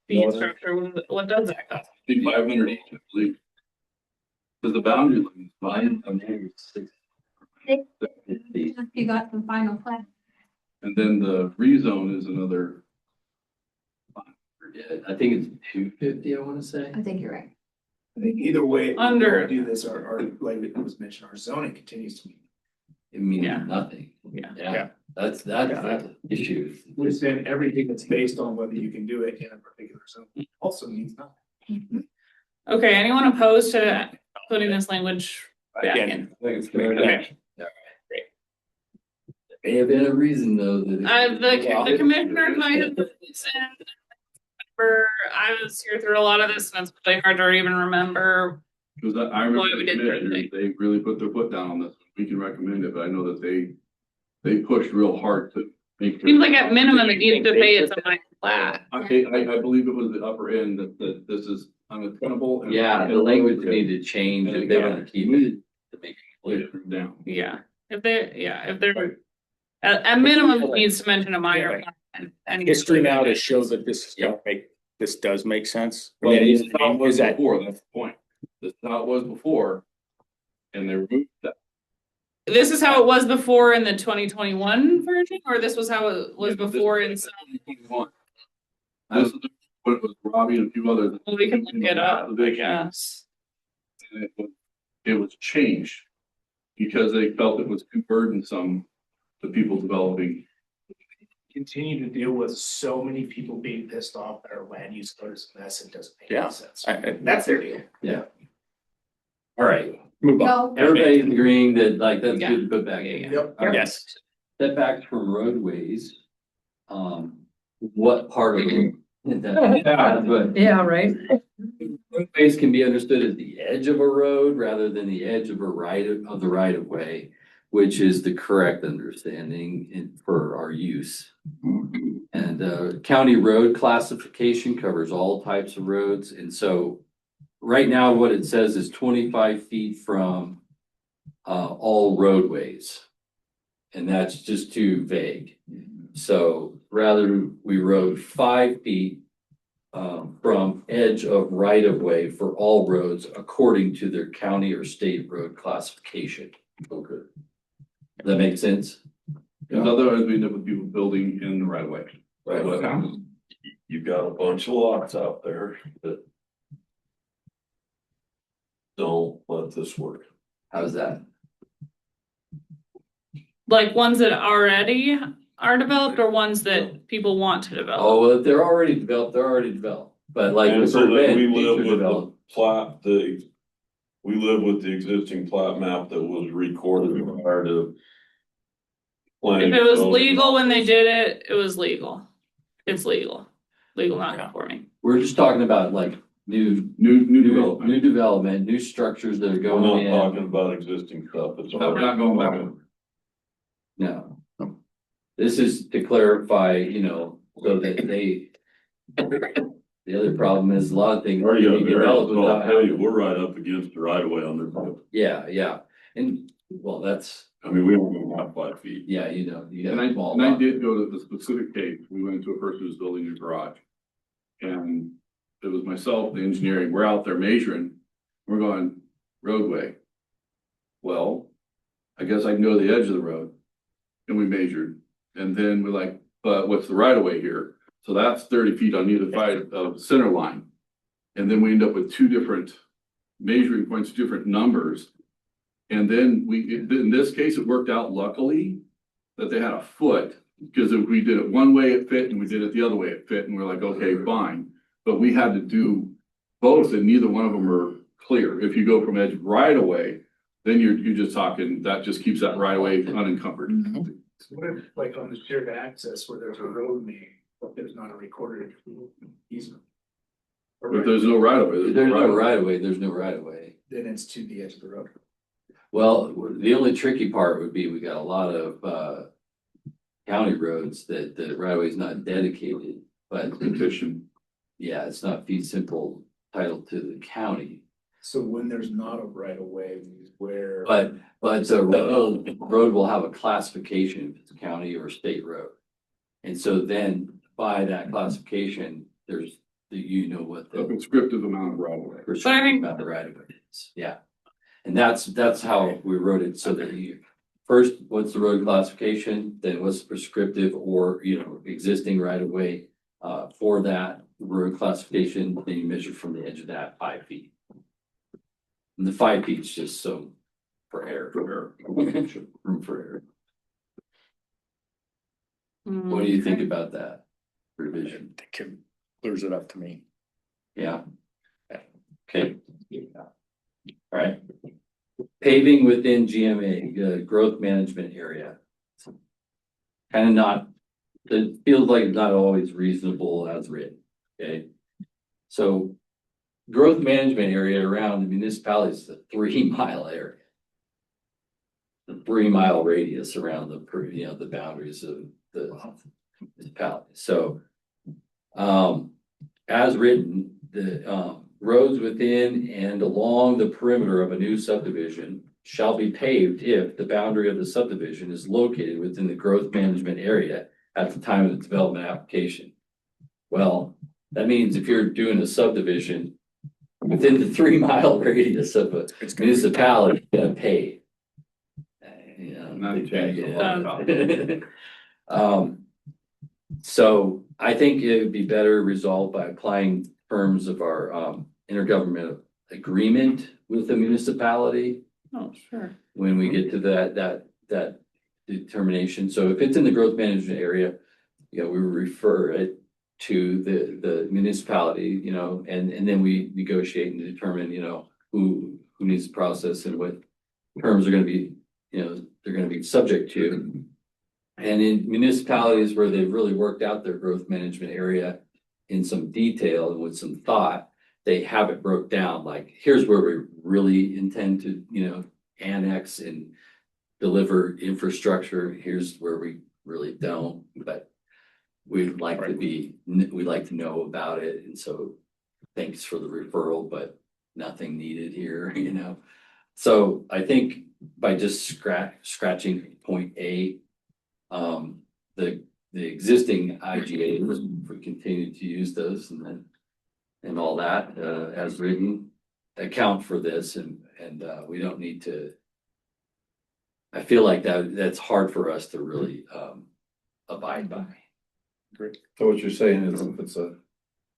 fee structure, what does that cost? 500 each, I believe. Because the boundary line is fine. You got the final plan. And then the rezone is another. I think it's 250, I wanna say. I think you're right. I think either way. Under. Do this, or like it was mentioned, our zoning continues to be. It means Yeah. nothing. Yeah. Yeah, that's the issue. Within everything that's based on whether you can do it in a particular zone also means nothing. Okay, anyone opposed to putting this language back in? I think it's good. Okay. There may have been a reason though that. The commissioners might have put this in. I was here through a lot of this, and it's really hard to even remember. Because I Why remember we the did commissioners, they really put their foot down on this. We can recommend it, but I know that they pushed real hard to make. Seems like at minimum it needs to pay its own flat. Okay, I believe it was the upper end that this is unattainable. and- Yeah, the language needed to change if they want to keep it to make it clear. Down. Yeah, if they're, at minimum, it needs to mention a minor. And History now to show that this is gonna make this does make sense? I Well, mean, this is how it is was that, before, that's the point. This is how it was before. And they removed that. This is how it was before in the 2021 version, or this was how it was Yeah, this before in is some? 2021. This is what it was Robbie and a few others. Well, we can look it up, I guess. And it was changed because they felt it was too burdensome to people developing. Continue to deal with so many people being pissed off that our land use code is a mess, it doesn't make Yeah. any sense. I- That's their deal. All right, move on. No, everybody's agreeing that like that's Yeah. good to put back. Yeah. Yep. All right. Yes, Setbacks from roadways. What part of the? But Yeah, right. roadways can be understood as the edge of a road rather than the edge of the right of way, which is the correct understanding for our use. And county road classification covers all types of roads, and so right now what it says is 25 feet from all roadways. And that's just too vague. So rather we wrote 5 feet from edge of right of way for all roads according to their county or state road classification. Okay. Does that make sense? Because otherwise we end up with people building in the right of way. Right. You've got a bunch of lots out there that don't let this work. How's that? Like ones that already are developed or ones that people want to develop? Oh, well, if they're already developed, but like. And with so that prevent we live future with the development. plat, we live with the existing plat map that was recorded prior to. planning If it was zoning. legal when they did it, it was legal. It's legal. Legal non-conforming. We're just talking about like new New development. development, new structures that are We're going not in. talking about existing stuff, it's No, we're not going back. No. This is to clarify, so that the other problem is a lot of things. Or you you, develop I'll without tell you, having- we're right up against the right of way on there. Yeah, and, well, that's, I mean, we don't even have 5 feet. yeah, you got And I, a small and I lot. did go to the specific case, we went to a person who was building a garage. And it was myself, the engineering, we're out there measuring, we're going roadway. Well, I guess I can go to the edge of the road. And we measured, and then we're like, but what's the right of way here? So that's 30 feet on either side of the center line. And then we end up with two different measuring points, different numbers. And then in this case, it worked out luckily that they had a foot, because if we did it one way it fit and we did it the other way it fit, and we're like, okay, fine. But we had to do both and neither one of them are clear. If you go from edge right away, then you're just talking, that just keeps that right away unencumbered. So what if, like, on the shared access where there's a road name, but there's not a recorded easement? Or If there's no right of way. If there's no right of way, there's no right of way. then it's to the edge of the road. Well, the only tricky part would be, we got a lot of county roads that the right of way is not dedicated, but Petition. yeah, it's not fee simple title to the county. So when there's not a right of way, where. But the road will have a classification if it's a county or state road. And so then by that classification, there's, what A the prescriptive amount of right of way. prescription about the right of way is, yeah. And that's how we wrote it, so that first, what's the road classification, then what's the prescriptive or, existing right of way for that road classification, then you measure from the edge of that 5 feet. And the 5 feet is just so for error. Room for error. What do you think about that revision? I think it clears it up to me. Yeah. Okay. All right. Paving within GMA, growth management area. Kind of not, it feels like not always reasonable as written, okay? So growth management area around the municipality is the 3 mile area. The 3 mile radius around the boundaries of the municipality. So, as written, the, roads within and along the perimeter of a new subdivision shall be paved if the boundary of the subdivision is located within the growth management area at the time of the development application. Well, That means if you're doing a subdivision within the 3 mile radius of a It's gonna be- municipality, you gotta pay. You know, Not they change the pay, yeah. So I think it would be better resolved by applying terms of our intergovernmental agreement with the municipality Oh, sure. when we get to that determination. So if it's in the growth management area, you know, we refer it to the municipality, you know, and then we negotiate and determine, you know, who needs the process and what terms are gonna be, you know, they're gonna be subject to. And in municipalities where they've really worked out their growth management area in some detail and with some thought, they have it broke down, like, here's where we really intend to, you know, annex and deliver infrastructure. Here's where we really don't, but we'd like to know about it. And so thanks for the referral, but nothing needed here, you know? So I think by just scratching point A, the existing IGA, if we continue to use those and all that, as written, account for this and we don't need to. I feel like that's hard for us to really, abide by. So what you're saying is if it's an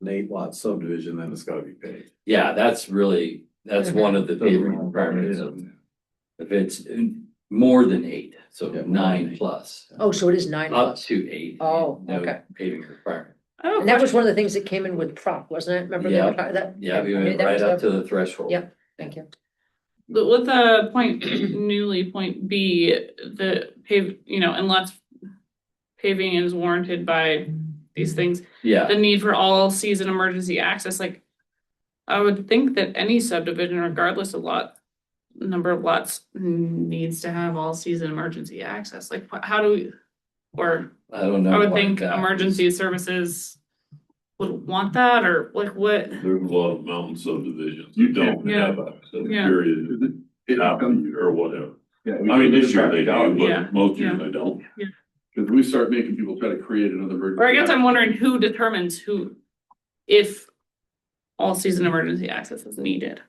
8 lot subdivision, then it's gotta be paid. Yeah, that's one of the paving requirements. If it's more than 8, so Yeah, 9 plus, Oh, so it is 9 up plus. to 8. Oh, no okay. Paving requirement. I have a And that was question. one of the things that came in with Prop, wasn't it? Remember they Yeah. were talking that? Yeah, we I mean, went that right was up a- to the threshold. Yep. Thank you. But with the point newly point B, the unless paving is warranted by these things, Yeah, the need for all season emergency access, like I would think that any subdivision, regardless of number of lots, needs to have all season emergency access. Like how do we, or I don't know. I would what think that is. emergency services would want that, or like what? There's a lot of mountain subdivisions you don't Yeah. have a Yeah. period It comes, or whatever. yeah. I mean, this year they do, Yeah. but most years Yeah. they don't. Cause we start making people try to create another emergency. Or I guess I'm wondering who determines if all season emergency access is needed.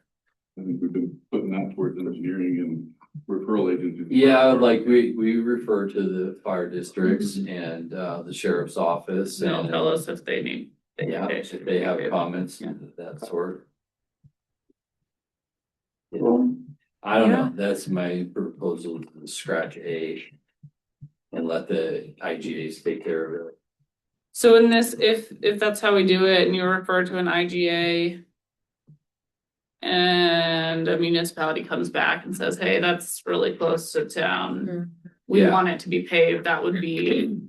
I think we've been putting that towards engineering and referral agencies. Yeah, like we refer to the fire districts and the sheriff's office They'll and. tell us if they need. Yeah, if they have comments Yeah. of that sort. I don't know, that's my proposal, to scratch A. And let the IGAs take care of it. So in this, if that's how we do it and you refer to an IGA. And a municipality comes back and says, hey, that's really close to town. We Yeah. want it to be paved, that would be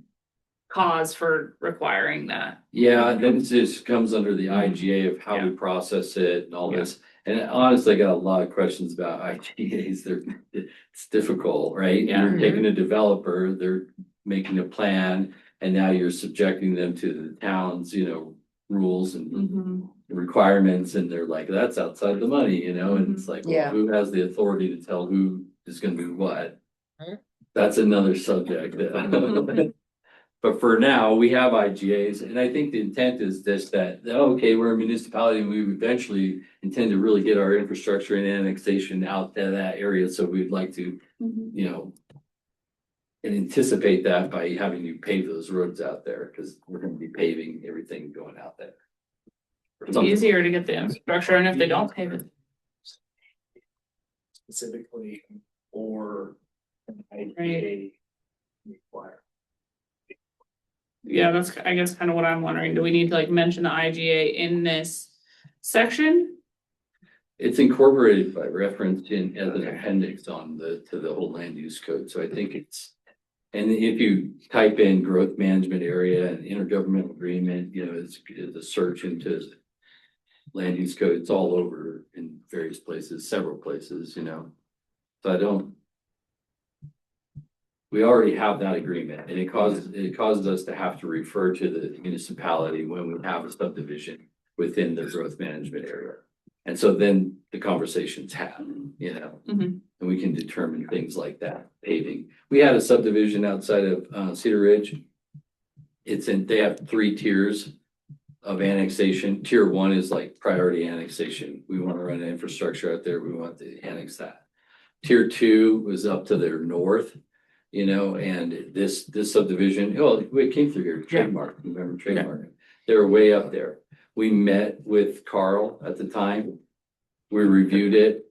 cause for requiring that. Yeah, then it just comes under the IGA of how we process it and all Yeah. this. And honestly, I got a lot of questions about IGAs, it's difficult, right? Yeah. You're taking a developer, they're making a plan, and now you're subjecting them to the town's, you know, rules and requirements, and they're like, that's outside the money, you know, and it's like, well, Yeah. who has the authority to tell who is gonna do what? Mhm. That's another subject. But for now, we have IGAs, and I think the intent is this, that, okay, we're a municipality and we eventually intend to really get our infrastructure and annexation out to that area, so we'd like to, you know, and anticipate that by having you pave those roads out there, because we're gonna be paving everything going out there. Or something. Easier to get the infrastructure, and if they don't pave it. Specifically, or an Right. IGA require. Yeah, that's, I guess, kind of what I'm wondering. Do we need to like mention the IGA in this section? It's incorporated by reference in as an appendix to the whole land use code, so I think it's. And if you type in growth management area and intergovernmental agreement, you know, it's a search into. Land use code, it's all over in various places, several places, you know, so we already have that agreement, and it causes us to have to refer to the municipality when we have a subdivision within the growth management area. And so then the conversations happen, you know, Mhm. and we can determine things like that, paving. We had a subdivision outside of Cedar Ridge. They have 3 tiers of annexation. Tier 1 is like priority annexation. We want to run an infrastructure out there. We want to annex that. Tier 2 was up to their north, you know, and this subdivision, oh, it came through here, trademark, remember trademark? They were way up there. We met with Carl at the time. We reviewed it.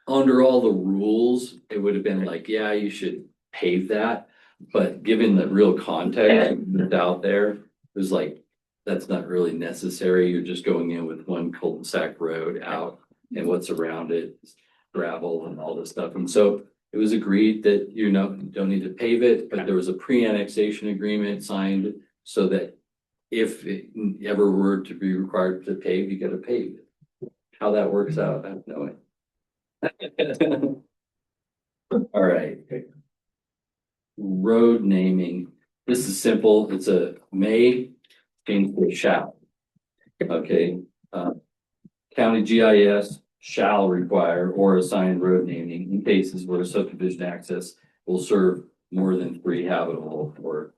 Under all the rules, it would have been like, yeah, you should pave that. But given the real context that's out there, it was like, that's not really necessary. You're just going in with one cul-de-sac road out and what's around it, gravel and all this stuff. And so it was agreed that you don't need to pave it, but there was a pre-annexation agreement signed so that if it ever were to be required to pave, you gotta pave it. How that works out, I have no idea. All right. Road naming. This is simple. It's a may change to a shall. Okay. County GIS shall require or assign road naming in cases where subdivision access will serve more than 3 habitable or.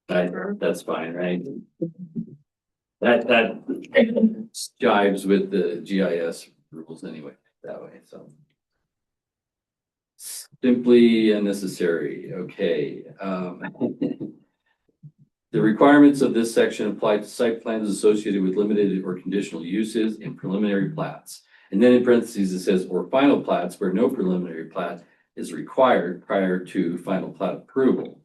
That's fine, right? That jives with the GIS rules anyway, that way, so. Simply unnecessary, okay. The requirements of this section apply to site plans associated with limited or conditional uses and preliminary plats. And then in parentheses, it says, or final plats where no preliminary plat is required prior to final plat approval.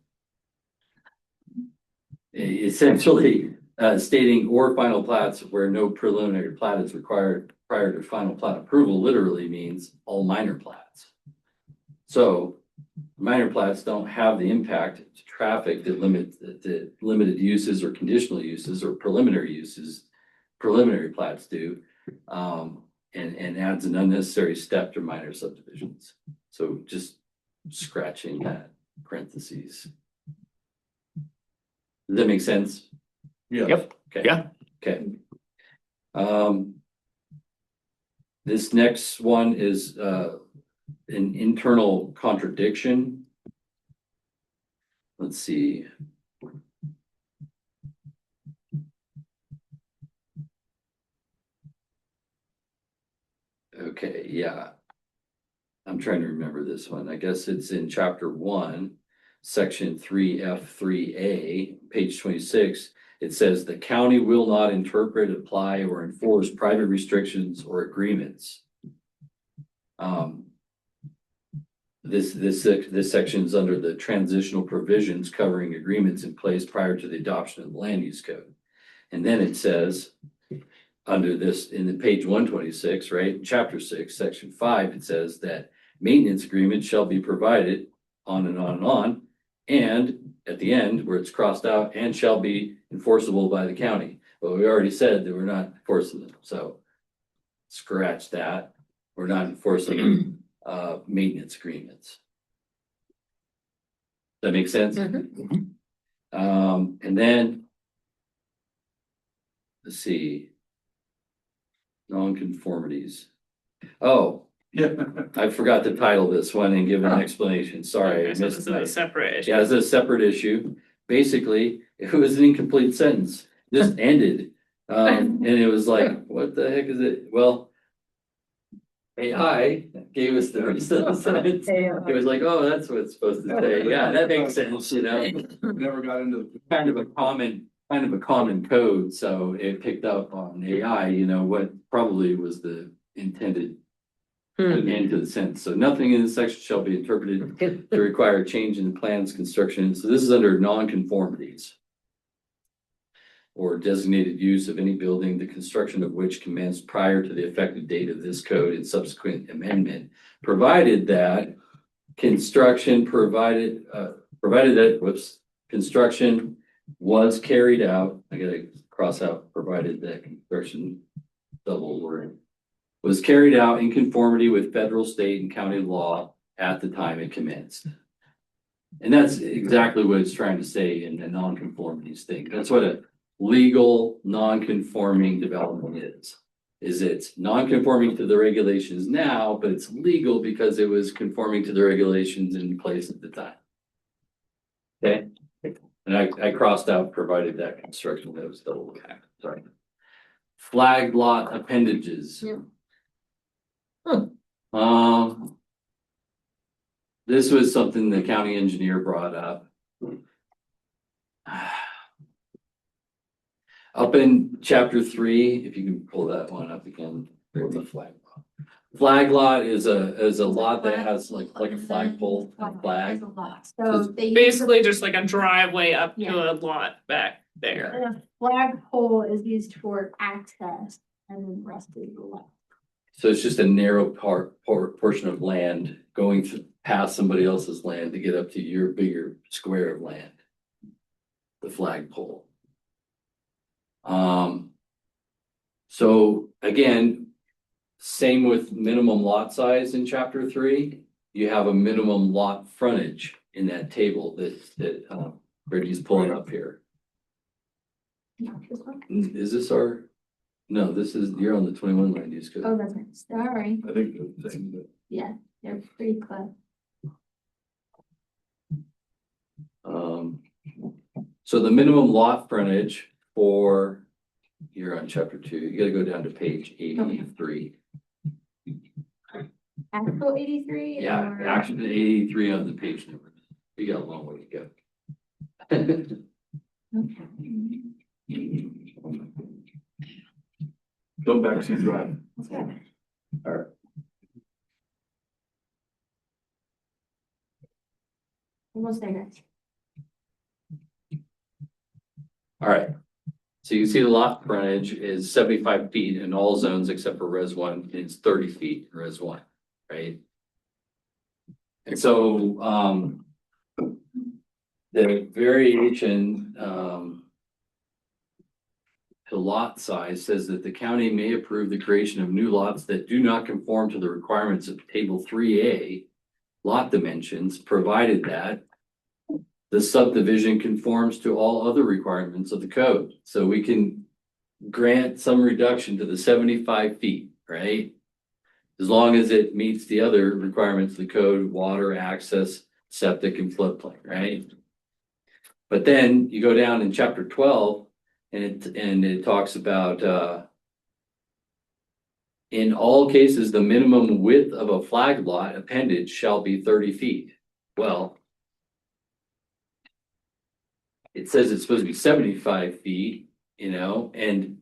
Essentially, stating or final plats where no preliminary plat is required prior to final plat approval literally means all minor plats. So minor plats don't have the impact to traffic that limit the limited uses or conditional uses or preliminary uses, preliminary plats do, and adds an unnecessary step to minor subdivisions. So just scratching that parentheses. Does that make sense? Yep. Okay. Yeah. Okay. This next one is an internal contradiction. Let's see. Okay, yeah. I'm trying to remember this one. I guess it's in chapter 1, section 3F3A, page 26. It says the county will not interpret, apply, or enforce private restrictions or agreements. This section is under the transitional provisions covering agreements in place prior to the adoption of the land use code. And then it says under this in the page 126, right? Chapter 6, section 5, it says that maintenance agreements shall be provided on and on and on. And at the end where it's crossed out and shall be enforceable by the county. But we already said that we're not enforcing them. So scratch that. We're not enforcing maintenance agreements. That makes sense? Mhm. And then let's see. Non-conformities. Oh, Yeah. I forgot to title this one and give an explanation. Sorry, I Okay, so missed this is a that. separate issue. Yeah, it's a separate issue. Basically, it was an incomplete sentence, just ended. And it was like, what the heck is it? Well, AI gave us the rest of the sentence. It was like, oh, that's what it's supposed to say. Yeah, that makes sense, you know, Never got into kind of a common code. So it picked up on AI, you know, what probably was the intended end to the sentence. So nothing in this section shall be interpreted to require change in the plans construction. So this is under non-conformities or designated use of any building, the construction of which commenced prior to the effective date of this code and subsequent amendment, provided that construction construction was carried out. I gotta cross out provided that construction double word was carried out in conformity with federal, state, and county law at the time it commenced. And that's exactly what it's trying to say in the non-conformities thing. That's what a legal non-conforming development is it's non-conforming to the regulations now, but it's legal because it was conforming to the regulations in place at the time. Okay, And I crossed out provided that construction that was still, sorry. Flag lot appendages. Yeah. This was something the county engineer brought up. Up in chapter 3, if you can pull that one up again, there's a flag lot. Flag lot is a lot that has like a flagpole and flag. So they use Basically just like a driveway up Yeah. to a lot back there. the flagpole is used for access and then the rest is the lot. So it's just a narrow portion of land going past somebody else's land to get up to your bigger square of land. The flagpole. So again, same with minimum lot size in chapter 3. You have a minimum lot frontage in that table that Brady's pulling up here. Not this one. Is this our? No, this is, you're on the 21 land use code. Oh, that's right. Sorry. I think the thing that Yeah, they're pretty close. So the minimum lot frontage for, you're on chapter 2, you gotta go down to page 83. Actual 83? Yeah, or- actually 83 on the page number. You got a long way to go. Okay. Go back to drive. Okay. All right. Almost there, guys. All right. So you can see the lot frontage is 75 feet in all zones except for Res 1, it's 30 feet in Res 1, right? And so, the variation, to lot size says that the county may approve the creation of new lots that do not conform to the requirements of table 3A lot dimensions, provided that the subdivision conforms to all other requirements of the code. So we can grant some reduction to the 75 feet, right? As long as it meets the other requirements of the code, water, access, septic, and floodplain, right? But then you go down in chapter 12 and it talks about, in all cases, the minimum width of a flag lot appendage shall be 30 feet. Well, it says it's supposed to be 75 feet, you know, and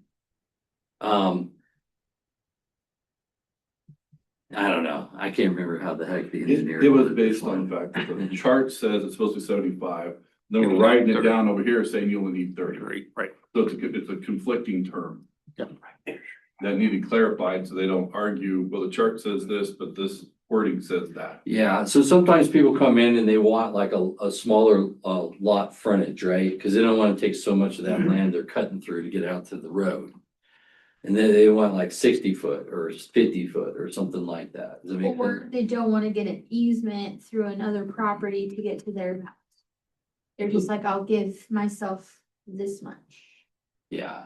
I don't know. I can't remember how the heck the engineer. It was based on the fact that the chart says it's supposed to be 75. Then we're writing it down over here saying you only need 30. Right. So it's a conflicting term. Yep. That need to be clarified so they don't argue, well, the chart says this, but this wording says that. Yeah, so sometimes people come in and they want like a smaller lot frontage, right? Cause they don't wanna take so much of that land they're cutting through to get out to the road. And then they want like 60 foot or 50 foot or something like that. Does that make Or sense? they don't want to get an easement through another property to get to their house. They're just like, I'll give myself this much. Yeah.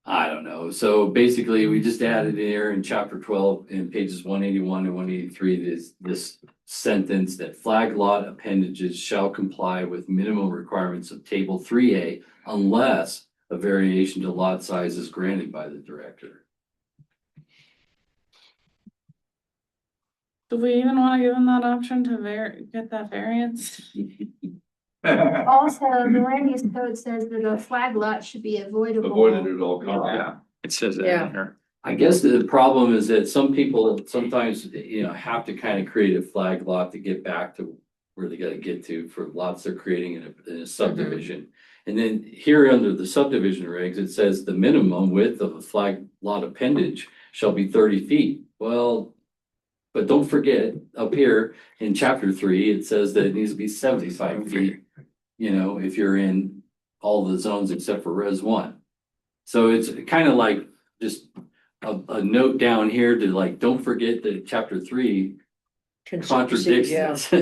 I don't know. So basically, we just added here in chapter 12 in pages 181 and 183, this sentence that flag lot appendages shall comply with minimum requirements of table 3A unless a variation to lot size is granted by the director. Do we even wanna give them that option to get that variance? Also, the land use code says that a flag lot should be avoidable. Avoided at all costs. Yeah, it says that Yeah. in here. I guess the problem is that some people sometimes, you know, have to kind of create a flag lot to get back to where they gotta get to for lots they're creating in a subdivision. And then here under the subdivision regs, it says the minimum width of a flag lot appendage shall be 30 feet. Well, but don't forget up here in chapter 3, it says that it needs to be 75 feet. You know, if you're in all the zones except for Res 1. So it's kind of like just a note down here to like, don't forget that chapter 3 contradicts Yeah. this.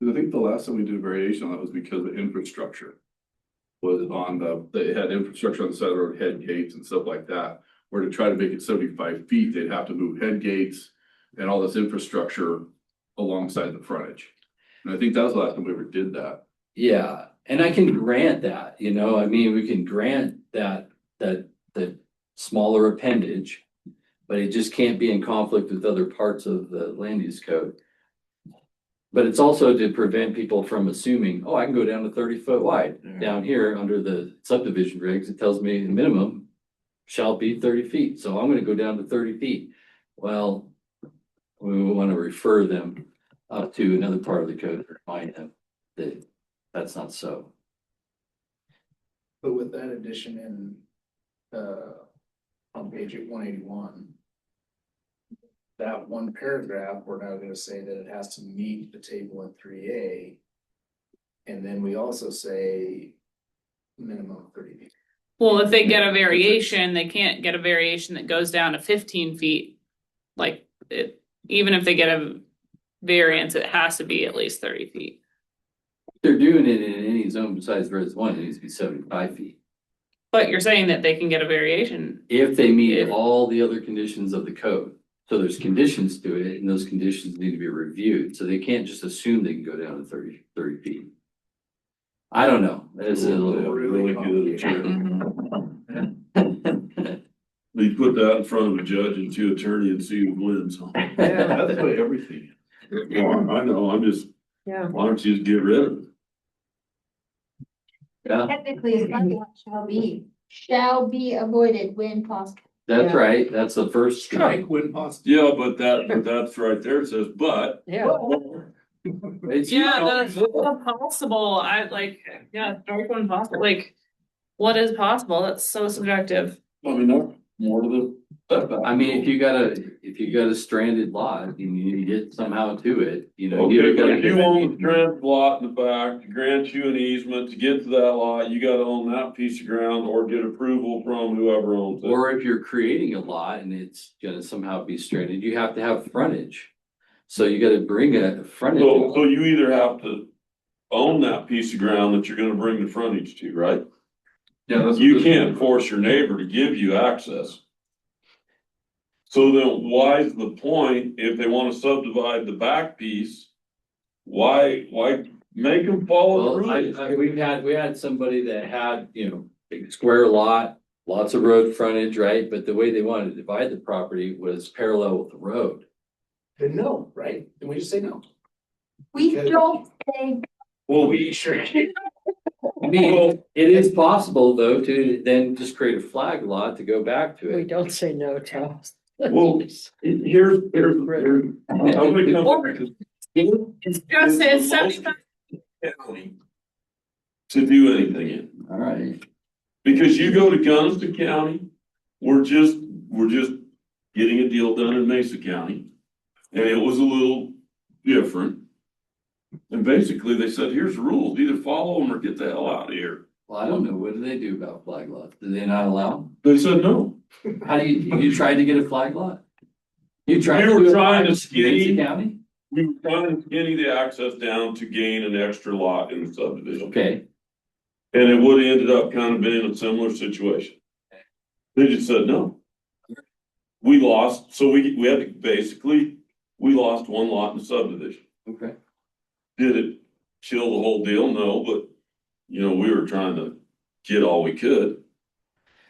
I think the last time we did a variation on that was because of infrastructure. Was on they had infrastructure on the side of the road, head gates and stuff like that. Where to try to make it 75 feet, they'd have to move head gates and all this infrastructure alongside the frontage. And I think that was the last time we ever did that. Yeah, and I can grant that, you know, I mean, we can grant that, the smaller appendage. But it just can't be in conflict with other parts of the land use code. But it's also to prevent people from assuming, oh, I can go down to 30 foot wide. Down here, under the subdivision regs, it tells me the minimum shall be 30 feet, so I'm gonna go down to 30 feet. Well, we wanna refer them up to another part of the code to remind them that that's not so. But with that addition in, on page 181. That one paragraph, we're now gonna say that it has to meet the table in 3A. And then we also say minimum of 30 feet. Well, if they get a variation, they can't get a variation that goes down to 15 feet. Like it, even if they get a variance, it has to be at least 30 feet. If they're doing it in any zone besides Res 1, it needs to be 75 feet. But you're saying that they can get a variation. If they meet all the other conditions of the code. So there's conditions to it, and those conditions need to be reviewed, so they can't just assume they can go down to 30 feet. I don't know, this is a little. Really good. Mhm. We put that in front of a judge and two attorney and see who wins. Huh? Yeah, that's the way everything is. Well, I know, I'm just, Yeah. why don't you just get rid of it? Yeah, Technically, a flag lot shall be avoided when possible. that's Yeah. right, that's the first strike. Strike when possible. Yeah, but that's right there, it says, but. Yeah. It's, Yeah, the possible, I like, yeah, strike when possible, like, what is possible? That's so subjective. I mean, that's more to the setback. I mean, if you got a stranded lot, and you get somehow to it, you know. Okay, you but gotta if you get- own the strand lot in the back, to grant you an easement to get to that lot, you gotta own that piece of ground or get approval from whoever owns it. Or if you're creating a lot and it's gonna somehow be stranded, you have to have frontage. So you gotta bring a frontage. So you either have to own that piece of ground that you're gonna bring the frontage to, right? Yeah, that's. You can't force your neighbor to give you access. So then why's the point, if they wanna subdivide the back piece, why make them follow the Well, rules? we had somebody that had, you know, big square lot, lots of road frontage, right? But the way they wanted to divide the property was parallel with the road. Then no, right? Then we just say no. We don't say, Well, We sure. I mean, it is possible though to then just create a flag lot to go back to We it. don't say no, Charles. Well, here's, I'm gonna come back to. It's just, it's 75. County to do anything in, All right, because you go to Gunnison County, we're just getting a deal done in Mesa County. And it was a little different. And basically they said, here's the rules, either follow them or get the hell out of here. well, I don't know, what do they do about flag lots? Do they not allow them? They said, no, How do you tried to get a flag lot? You tried We to were do a trying flag to in Mesa skinny- County? we were trying to skinny the access down to gain an extra lot in the subdivision. Okay, And it would have ended up kind of being a similar situation. They just said no. We lost, so we had to basically, we lost one lot in the subdivision. okay. Did it kill the whole deal? No, but, you know, we were trying to get all we could.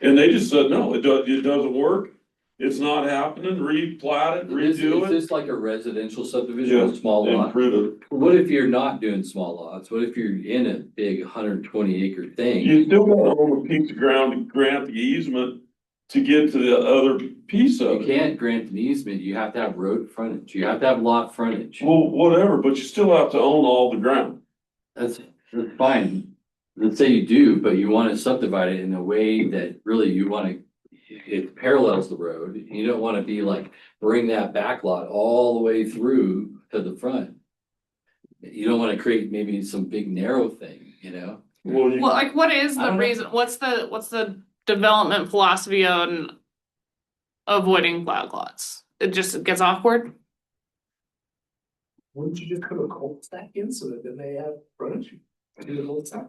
And they just said, no, it doesn't work. It's not happening, replat it, Is redo it. this like a residential subdivision with small lot? Improve What if you're not doing small lots? What if you're in a big 120 acre it. thing? You still gotta own a piece of ground to grant the easement to get to the other piece of You it. can't grant an easement, you have to have road frontage, you have to have lot frontage. Well, whatever, but you still have to own all the ground. That's fine. Let's say you do, but you wanna subdivide it in a way that really you wanna, it parallels the road. You don't wanna be like, bring that back lot all the way through to the front. You don't wanna create maybe some big narrow thing, you know? Well, you, Well, like, what is I the don't know. reason, what's the development philosophy on avoiding flag lots? It just gets awkward? Wouldn't you just put a cul-de-sac in so that then they have frontage? Do the cul-de-sac?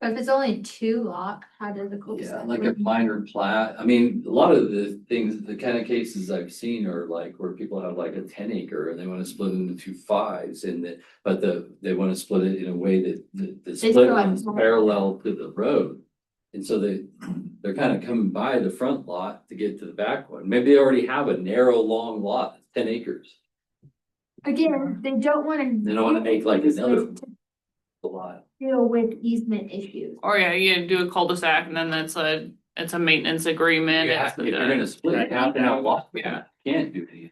But if it's only 2 lot, how does the Yeah, cul-de-sac like a work? minor plat. I mean, a lot of the things, the kind of cases I've seen are like where people have like a 10 acre and they want to split it into 2 5s and they want to split it in a way that the split still have runs more. parallel to the road. And so they're kind of coming by the front lot to get to the back one. Maybe they already have a narrow, long lot, 10 acres. Again, they don't wanna. They don't wanna make like another lot. Deal with easement issues. Or yeah, you do a cul-de-sac and then it's a maintenance agreement. You have- If you're gonna split, you have to have lot. Yeah. You can't do anything.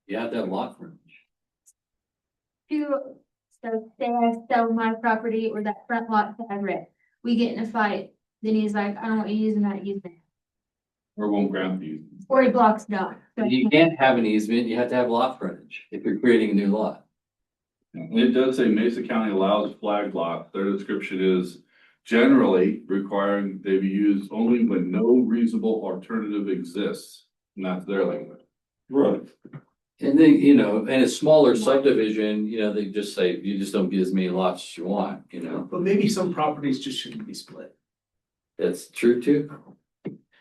You have to have lot frontage. So say I sell my property or that front lot that I read, we get in a fight, then he's like, I don't want you using that easement, Or won't grant you. or he blocks it off. So You can't have an easement, you have to have lot frontage if you're creating a new lot. It does say Mesa County allows flag lots. Their description is generally requiring they be used only when no reasonable alternative exists. And that's their language. Right. And then, you know, in a smaller subdivision, you know, they just say, you just don't get as many lots as you want, you know, But maybe some properties just shouldn't be split. that's true too.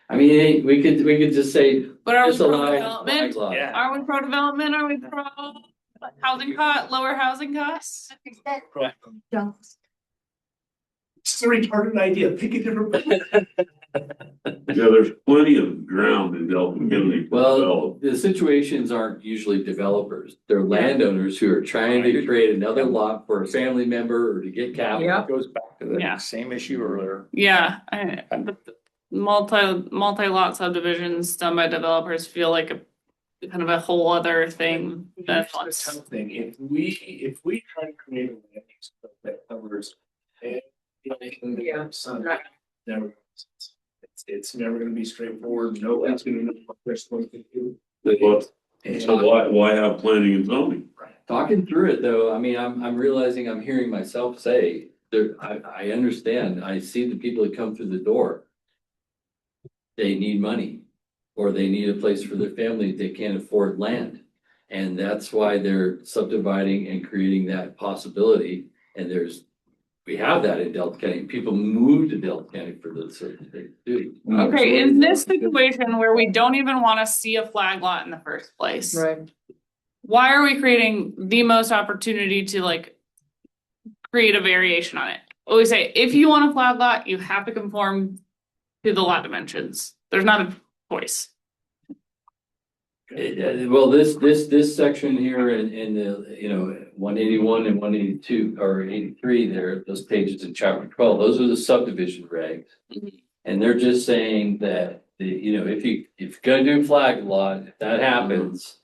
I mean, hey, we could just say, But are we just allow flag pro-development? lot. Yeah. Are we pro-development? Are we pro housing lower housing costs? that don't. It's a retarded idea, pick a different. Yeah, there's plenty of ground in Delta County. to Well, develop. the situations aren't usually developers, they're landowners who are trying to create another lot for a family member or to get capital. Yeah. It goes back to Yeah. the same issue earlier. Yeah, but the multi-lot subdivisions done by developers feel like a kind of a whole other thing. That's the tough thing, if we try to create a land use that covers. Yeah. Son, never, it's never gonna be straightforward, no one's gonna know what they're supposed to do. So why have planning and zoning? Talking through it though, I mean, I'm realizing I'm hearing myself say, there, I understand, I see the people that come through the door. They need money, or they need a place for their family, they can't afford land. And that's why they're subdividing and creating that possibility, and we have that in Delta County, people move to Delta County for those certain things too. Okay, in this situation where we don't even wanna see a flag lot in the first place. Right. Why are we creating the most opportunity to like create a variation on it? Always say, if you want a flag lot, you have to conform to the lot dimensions. There's not a choice. Well, this section here in the, you know, 181 and 182 or 83 there, those pages in chapter 12, those are the subdivision regs. Mhm. And they're just saying that, you know, if you're gonna do flag lot, if that happens,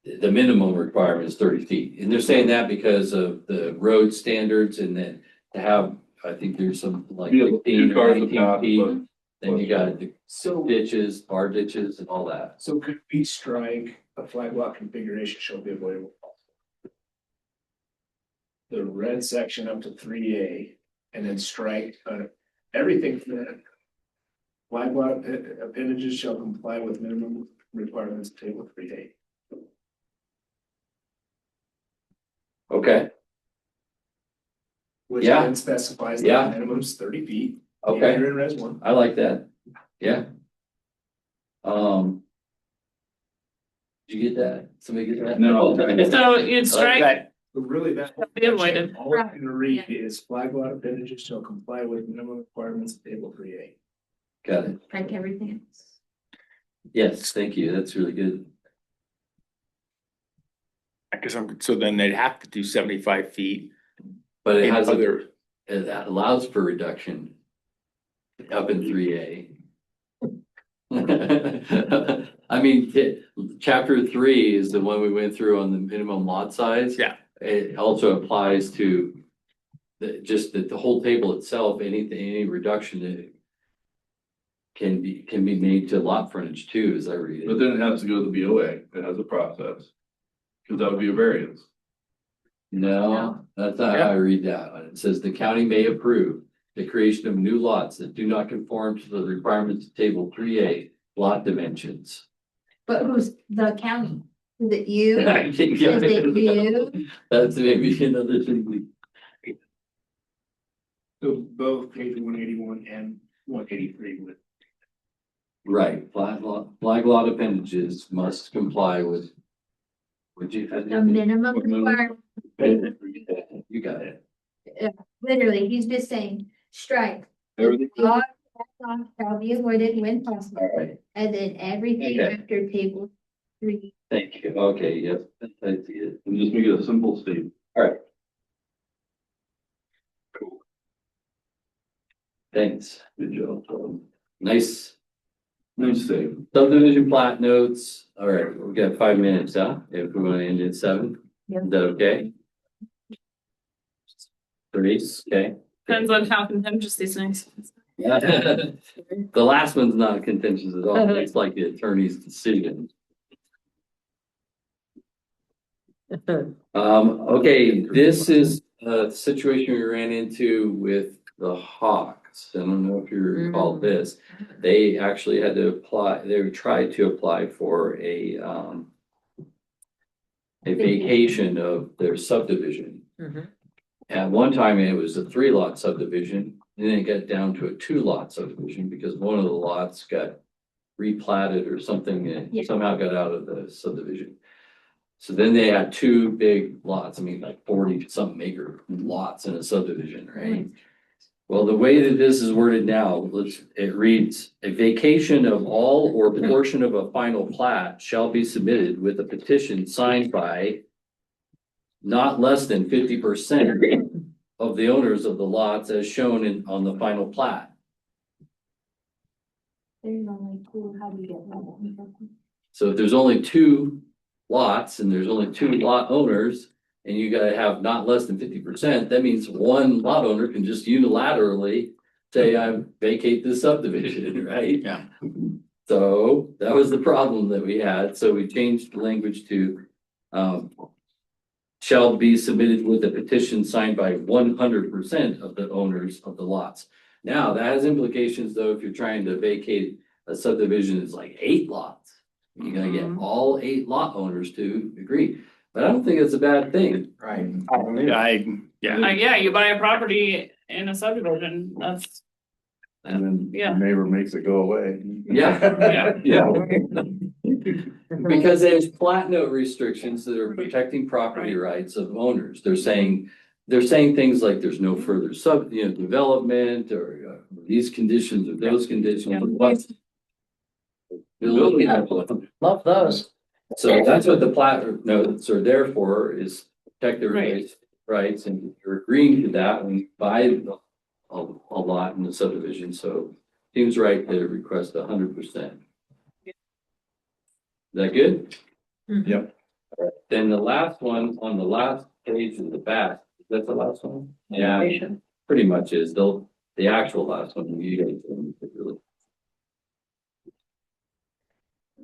the minimum requirement is 30 feet. And they're saying that because of the road standards and then to have, I think there's some like Yeah, 15 two or cars a 19 path, feet. but- Then you got the So, ditches, bar ditches and all that. so could we strike a flag lot configuration shall be avoidable? The red section up to 3A and then strike, everything from that. Flag lot appendages shall comply with minimum requirements of table 3A. Okay, Which Yeah. then specifies Yeah. that minimum's 30 feet. okay. You're in res one. I like that, yeah. Did you get that? Somebody get that? No. So you'd strike, That, But really, that. Be avoided. All it's gonna read is flag lot appendages shall comply with minimum requirements of table 3A. Got it. Like everything else. Yes, thank you. That's really good. so then they'd have to do 75 feet But it in has, other, it allows for reduction up in 3A. I mean, chapter 3 is the one we went through on the minimum lot size. Yeah. It also applies to the whole table itself, any reduction that can be made to lot frontage too, as I read But it. then it has to go to the BOA, it has a process. Cause that would be a variance. No, that's not how I read that one. It says the county may approve the creation of new lots that do not conform to the requirements of table 3A lot dimensions. But who's the county? Is it you? I think, yeah, Is it you? that's maybe another thing. So both page 181 and 183 would. Right, flag lot appendages must comply with. Would you? The minimum requirement, You got it. literally, he's just saying, strike. Everything. All shall be avoided when possible, All right, and then everything Okay. after table 3. thank you. Okay, yep, I see it. And just make it a simple statement. Thanks. Good job, Tom. Nice Nice save. subdivision plat notes. All right, we've got 5 minutes, huh? If we want to end at 7. Yeah. Is that okay? 3, okay. Depends on how contentious these things. The last one's not contentious at all. It's like the attorney's decision. Okay, this is a situation we ran into with the Hawks. I don't know if you recall this. They actually had to apply, they tried to apply for a vacation of their subdivision. Mhm. At one time, it was a 3-lot subdivision, and then it got down to a 2-lot subdivision because one of the lots got replatted or something, and Yeah. it somehow got out of the subdivision. So then they had 2 big lots, I mean, like 40-something acre lots in a subdivision, right? Well, the way that this is worded now, it reads, a vacation of all or portion of a final plat shall be submitted with a petition signed by not less than 50% of the owners of the lots as shown on the final plat. There's only 2, how do you get that? So if there's only 2 lots and there's only 2 lot owners, and you gotta have not less than 50%, that means one lot owner can just unilaterally say, I vacate this subdivision, right? Yeah. So that was the problem that we had, so we changed the language to, shall be submitted with a petition signed by 100% of the owners of the lots. Now, that has implications, though, if you're trying to vacate a subdivision that's like 8 lots. You're gonna get all 8 lot owners to agree, but I don't think it's a bad thing. Right. Yeah, you buy a property in a subdivision, that's, And then Yeah. the neighbor makes it go away. Yeah, yeah. Because there's plat note restrictions that are protecting property rights of owners. They're saying things like there's no further development or these conditions or those conditions. Love those. So that's what the plat notes are there for, is protect everybody's rights, and you're agreeing to that when you buy a lot in the subdivision, so seems right to request 100%. Is that good? Yep. Alright, then the last one on the last page in the back, is that the last one? Yeah, pretty much is, the actual last one, you guys don't really.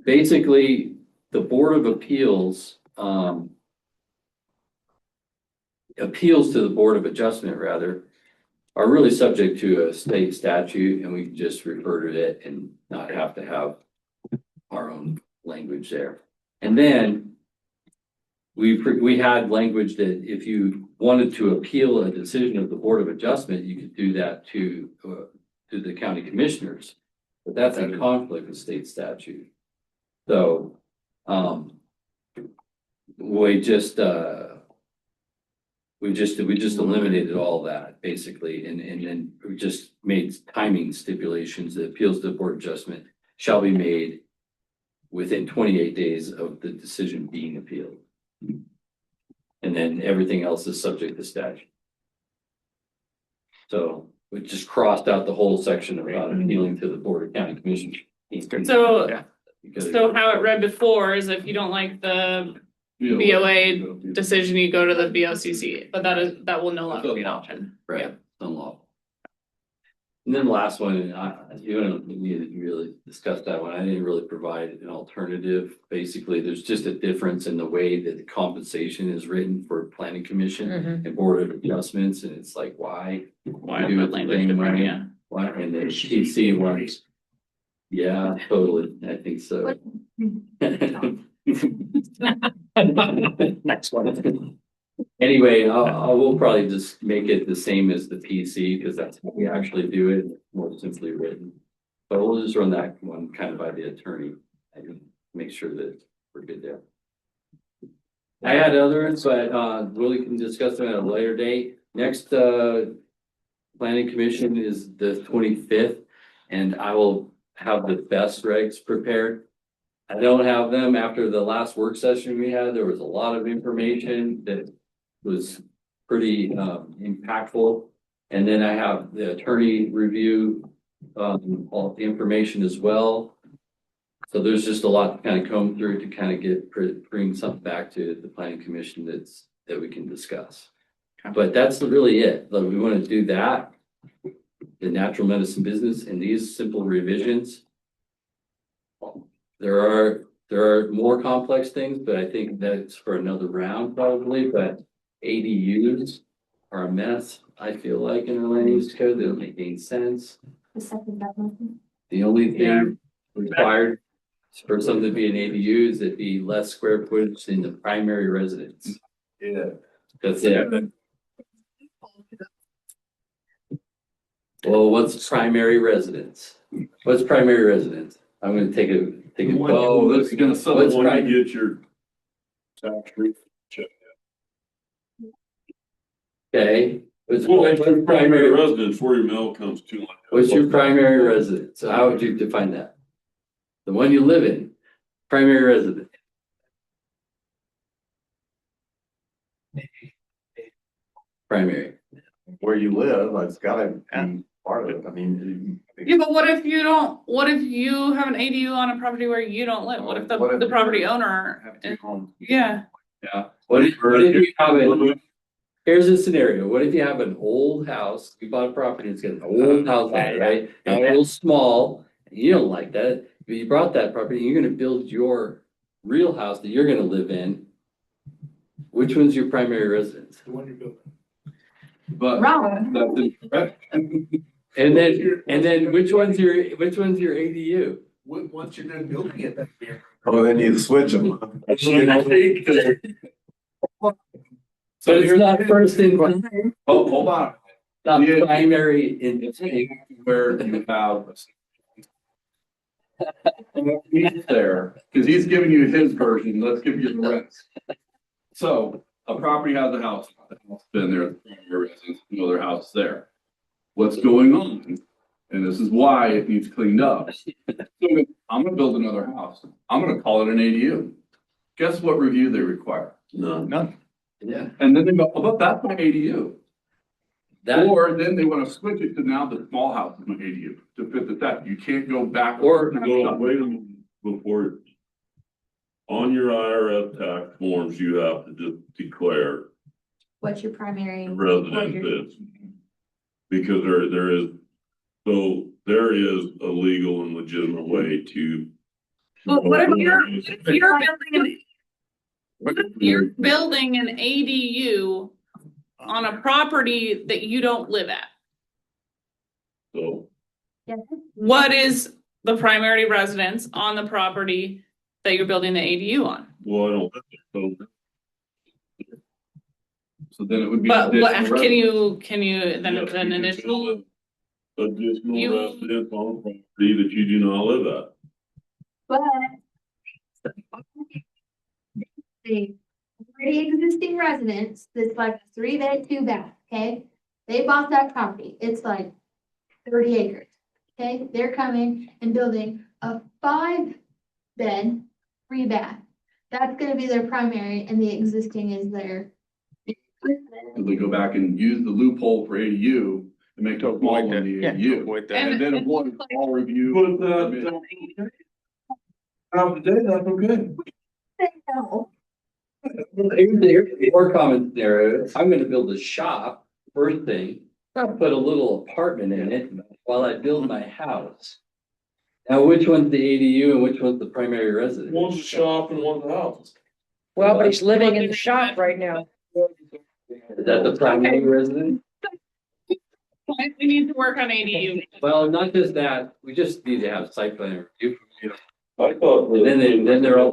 Basically, the Board of Appeals, appeals to the Board of Adjustment rather, are really subject to a state statute, and we can just refer to it and not have to have our own language there. And then we had language that if you wanted to appeal a decision of the Board of Adjustment, you could do that to the county commissioners. But that's in conflict with state statute. So, we just eliminated all that basically, and then we just made timing stipulations that appeals to the Board of Adjustment shall be made within 28 days of the decision being appealed. And then everything else is subject to statute. So we just crossed out the whole section about appealing to the Board of County Commissioners. So- Yeah. Because- so how it read before is if you don't like the BOA decision, you go to the BOCC, but that will no longer be an option. Right, unlawful. And then the last one, you don't need to really discuss that one. I didn't really provide an alternative. Basically, there's just a difference in the way that the compensation is written for planning commission and Board of Adjustments, and it's like, why? Why do put it the language same different, way? yeah. Why, and then TC ones. Yeah, totally. I think so. Next one. Anyway, we'll probably just make it the same as the PC, because that's how we actually do it, more simply written. But we'll just run that one kind of by the attorney and make sure that we're good there. I had others, but Willie can discuss them at a later date. Next planning commission is the 25th, and I will have the best regs prepared. I don't have them after the last work session we had. There was a lot of information that was pretty impactful. And then I have the attorney review all the information as well. So there's just a lot to kind of comb through to kind of bring something back to the planning commission that we can discuss. Okay. But that's really it. Like, we want to do that, the natural medicine business, and these simple revisions. There are more complex things, but I think that's for another round probably. But ADUs are a mess, I feel like, in our land use code. They don't make any sense. The second that motion. The only Yeah. thing required for something to be an ADU is it be less square footage than the primary residence. Yeah. That's it. Well, what's primary residence? What's primary residence? I'm gonna take a. Oh, that's gonna sell What's When pri- you get your tax refund check. Okay. What's Well, it's your primary primary, residence where your mail comes to. what's your primary residence? So how would you define that? The one you live in, primary residence. Primary. Where you live, it's gotta be part of it. I mean. Yeah, but what if you don't, what if you have an ADU on a property where you don't live? What if the property owner? Have two homes. Yeah, Yeah. What if you have a, here's a scenario. What if you have an old house, you bought a property, it's got an old house on it, right? And it's a little small, and you don't like that, but you brought that property, you're gonna build your real house that you're gonna live in. Which one's your primary residence? The one you're building. But Wrong. that's incorrect. And then which one's your ADU? Once you're done building it, that'd be. Oh, then you switch them. So it's not first in, Oh, hold on. not Yeah. primary in. Where you have. He's there, because he's giving you his version, let's give you the rest. So, a property has a house, the house been there, your residents know their house is there. What's going on? And this is why it needs cleaned up. So, I'm gonna build another house, I'm gonna call it an ADU. Guess what review they require? None. Yeah. And then they go, oh, but that's my ADU. That, Or then they wanna switch it to now the small house is my ADU to fit the that, you can't go back. Or- Well, wait a minute, before. On your IRS tax forms, you have to just declare What's your primary? residence is. Because there is a legal and legitimate way to. but what if you're building an ADU on a property that you don't live at? So, What is the primary residence on the property that you're building the ADU on? well, I don't, so So then it would be. But what, additional can you, then yes, it's an you can initial? build additional You- residence on a property that you do not live at. But. The already existing residence, that's like a 3-bed, 2-bath, okay? They bought that property, it's like 30 acres, okay? They're coming and building a 5-bed, 3-bath. That's gonna be their primary and the existing is their. Cause they go back and use the loophole for ADU and make the small one the ADU. Avoid that. And then avoid all review. But that, Out of the day, that's okay. here's the more common scenario. I'm gonna build a shop, first thing, I'll put a little apartment in it while I build my house. Now, which one's the ADU and which one's the primary residence? one's a shop and one's a house. Well, but he's living in the shop right now. Is that the primary residence? We need to work on ADU. Well, not just that, we just need to have site plan review. I thought. And then they're all.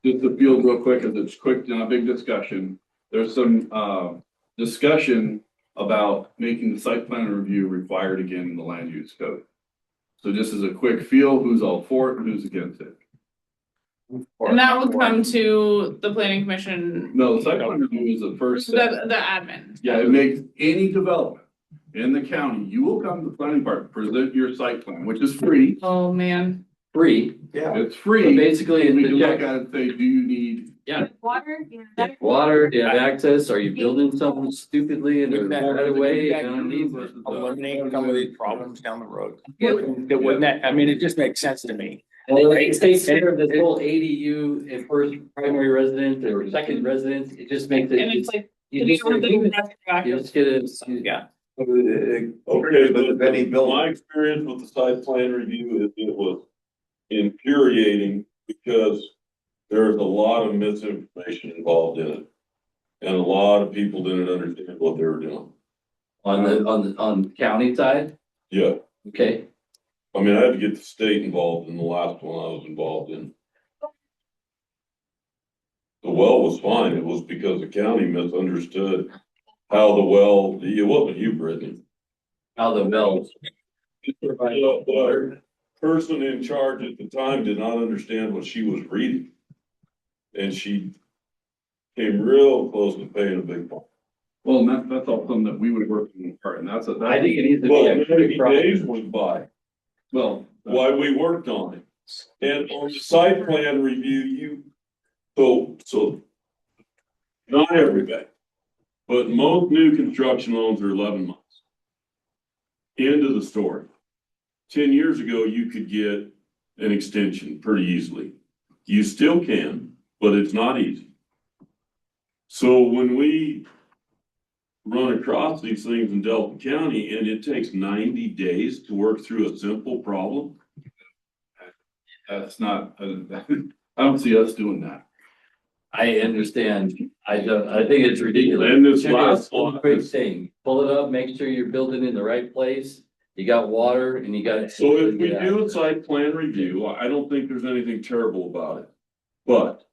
Just the field real quick, as it's quick, not a big discussion. There's some, discussion about making the site plan review required again in the land use code. So just as a quick feel, who's all for it and who's against it? And that would come to the planning commission, No, the site plan review is the first step. the admin. Yeah, it makes any development in the county, you will come to the planning department, present your site plan, which is free. Oh, man. Free, Yeah. It's but free. basically, We it's can the look check. at it and say, do you need, Water, yeah. Water, do you have access? Are you building something stupidly in the Wouldn't that- right of way? wouldn't that You don't need it. eliminate some of these problems down the road? Yeah. Wouldn't that, I mean, it just makes sense to me. And it takes care of this whole ADU at first primary residence or second residence, it just makes it. And it's like, You you just, don't have you to- just get it. yeah. Okay, but if any My building, experience with the site plan review is it was infuriating because there's a lot of misinformation involved in it. And a lot of people didn't understand what they were doing. On the county side, Yeah, okay, I mean, I had to get the state involved in the last one I was involved in. The well was fine, it was because the county misunderstood how the well, it wasn't you, Brittany. how the bells. The person in charge at the time did not understand what she was reading. And she came real close to paying a big fine. well, and that's all something that we would work in part, and that's a. I think it needs to be Well, a 90 quick days process. went by Well, while we worked on it. And on the site plan review, so not everybody, but most new construction loans are 11 months. End of the story. 10 years ago, you could get an extension pretty easily. You still can, but it's not easy. So when we run across these things in Delta County and it takes 90 days to work through a simple problem, that's not, I don't see us doing that. I understand, I think it's ridiculous. And this Should be a last one quick is- thing, pull it up, make sure you're building in the right place, you got water and you got. so if we do a site plan review, I don't think there's anything terrible about it. But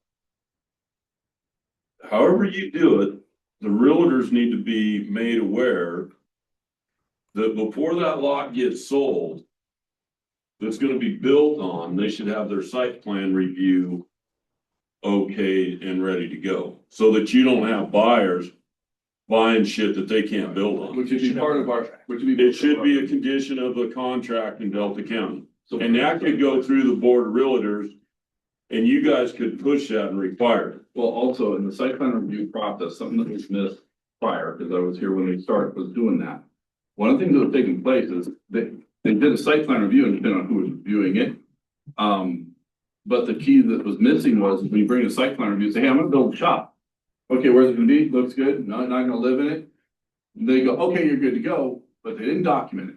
however you do it, the realtors need to be made aware that before that lot gets sold, that's gonna be built on, they should have their site plan review okay and ready to go, so that you don't have buyers buying shit that they can't build on. Which would be part of our, which would be. It should be a condition of the contract in Delta County. And that could go through the board of realtors. And you guys could push that and require it. Well, also in the site plan review process, something that was missed prior, because I was here when they started, was doing that. One of the things that was taking place is they did a site plan review and depending on who was reviewing it. But the key that was missing was when you bring a site plan review, say, hey, I'm gonna build a shop. Okay, where's it gonna be? Looks good. No, not gonna live in it. They go, okay, you're good to go, but they didn't document it.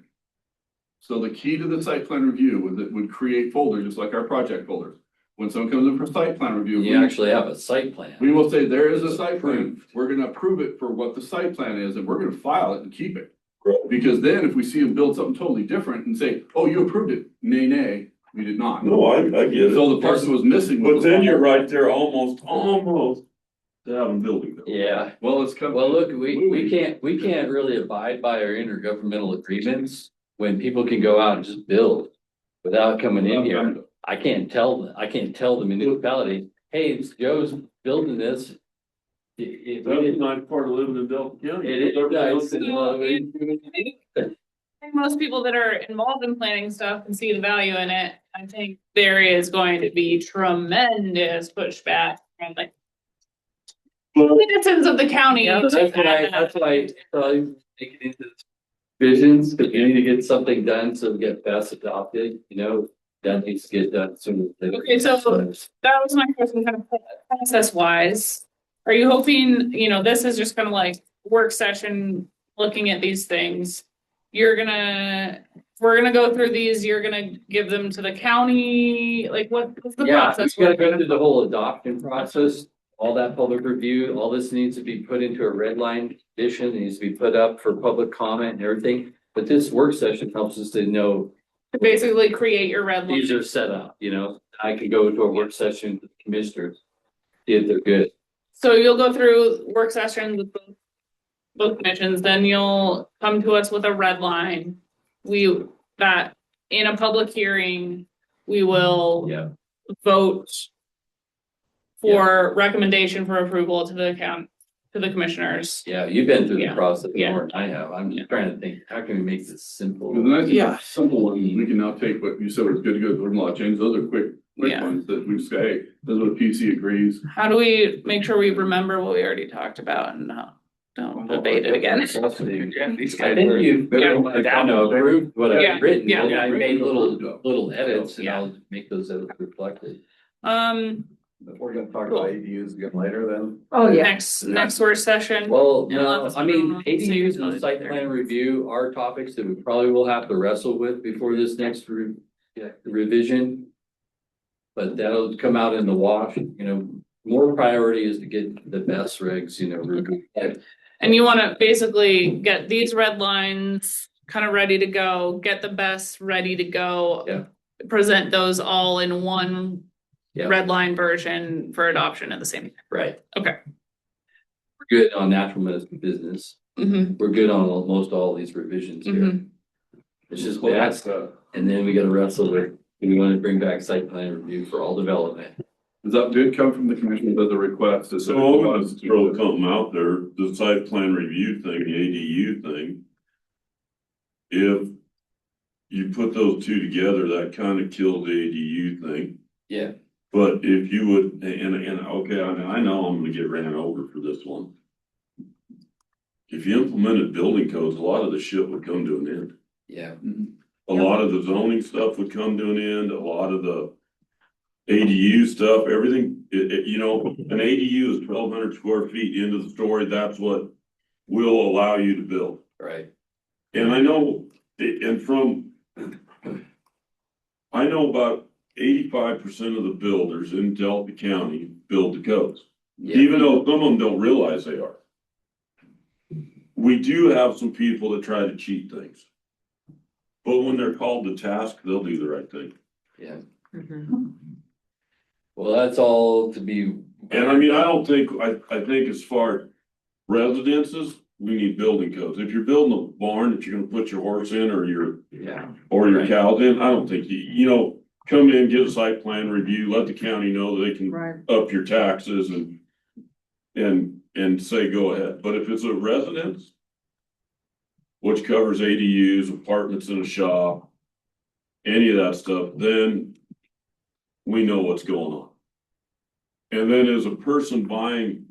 So the key to the site plan review was it would create folders, just like our project folders. When someone comes in for site plan review. You actually have a site plan. We will say there is a site plan, we're gonna approve it for what the site plan is, and we're gonna file it and keep it. Right. Because then if we see them build something totally different and say, oh, you approved it, nay, we did not. No, I get it. So the part that was missing. But was- then you're right there almost to have them building. them. Yeah, Well, it's come. well, look, we can't really abide by our intergovernmental agreements when people can go out and just build without coming in here. I can't tell the municipality, hey, it's Joe's building this. That's not part of living in Delta County. It is nice. I think most people that are involved in planning stuff and see the value in it, I think there is going to be tremendous pushback from like citizens of the county. Yeah, to that's why, make it into visions, because we need to get something done so we get fast adopted, that needs to get done soon. Okay, so that was my question, kind of process wise. Are you hoping, this is just kind of like work session, looking at these things? We're gonna go through these, you're gonna give them to the county, like what's the Yeah, process? we gotta go through the whole adoption process, all that public review, all this needs to be put into a red line edition, it needs to be put up for public comment and everything. But this work session helps us to know To basically create your red line. These are set up, you know, I could go to a work session with the commissioners, see if they're good. So you'll go through work sessions with both commissions, then you'll come to us with a red line. That in a public hearing, we will Yeah. vote for recommendation for approval to the commissioners. Yeah, you've been through the Yeah. process Yeah. more than I have. I'm just trying to think, how can we make this simple? The nice thing Yeah. about simple ones, is we can now take what you said was good to go, there's a lot of changes, those are quick Yeah. ones that we just say, hey, this is what PC agrees. How do we make sure we remember what we already talked about and don't debate it again? Yeah, these I guys think were. you've kind of approved what Yeah. I've written, Yeah. I made little edits and Yeah. I'll make those edits reflected. If we're gonna talk about ADUs again later, then. Oh, yeah. Next work session. Well, Yeah, no, let's I mean, move on. ADUs and site plan review are topics that we probably will have to wrestle with before this next revision. But that'll come out in the wash, you know, more priority is to get the best regs, you know, reviewed. And you wanna basically get these red lines kind of ready to go, get the best ready to go. Yeah. Present those all in one Yeah. red line version for adoption at the same time. Right. Okay. We're good on natural medicine business. Mm-hmm, We're good on most all these revisions here. Mhm. It's just Well, that's, that's, and then we gotta wrestle with, do we wanna bring back site plan review for all development? does that did come from the commission as a request? to So I'm gonna throw something out there, the site plan review thing, the ADU thing. If you put those two together, that kind of kills the ADU thing. Yeah. But if you would, and okay, I know I'm gonna get ran over for this one. If you implemented building codes, a lot of the shit would come to an end. Yeah. A lot of the zoning stuff would come to an end, a lot of the ADU stuff, everything, you know, an ADU is 1,200 square feet into the story, that's what will allow you to build. Right. And I know, I know about 85% of the builders in Delta County build the codes. Yeah. Even though some of them don't realize they are. We do have some people that try to cheat things. But when they're called to task, they'll do the right thing. Yeah. Mhm. Well, that's all to be. And I mean, I think as far as residences, we need building codes. If you're building a barn that you're gonna put your horse in or your Yeah. Your cows in, I don't think you know, come in, get a site plan review, let the county know that they can Right. up your taxes and say, go ahead. But if it's a residence, which covers ADUs, apartments in a shop, any of that stuff, then we know what's going on. And then as a person buying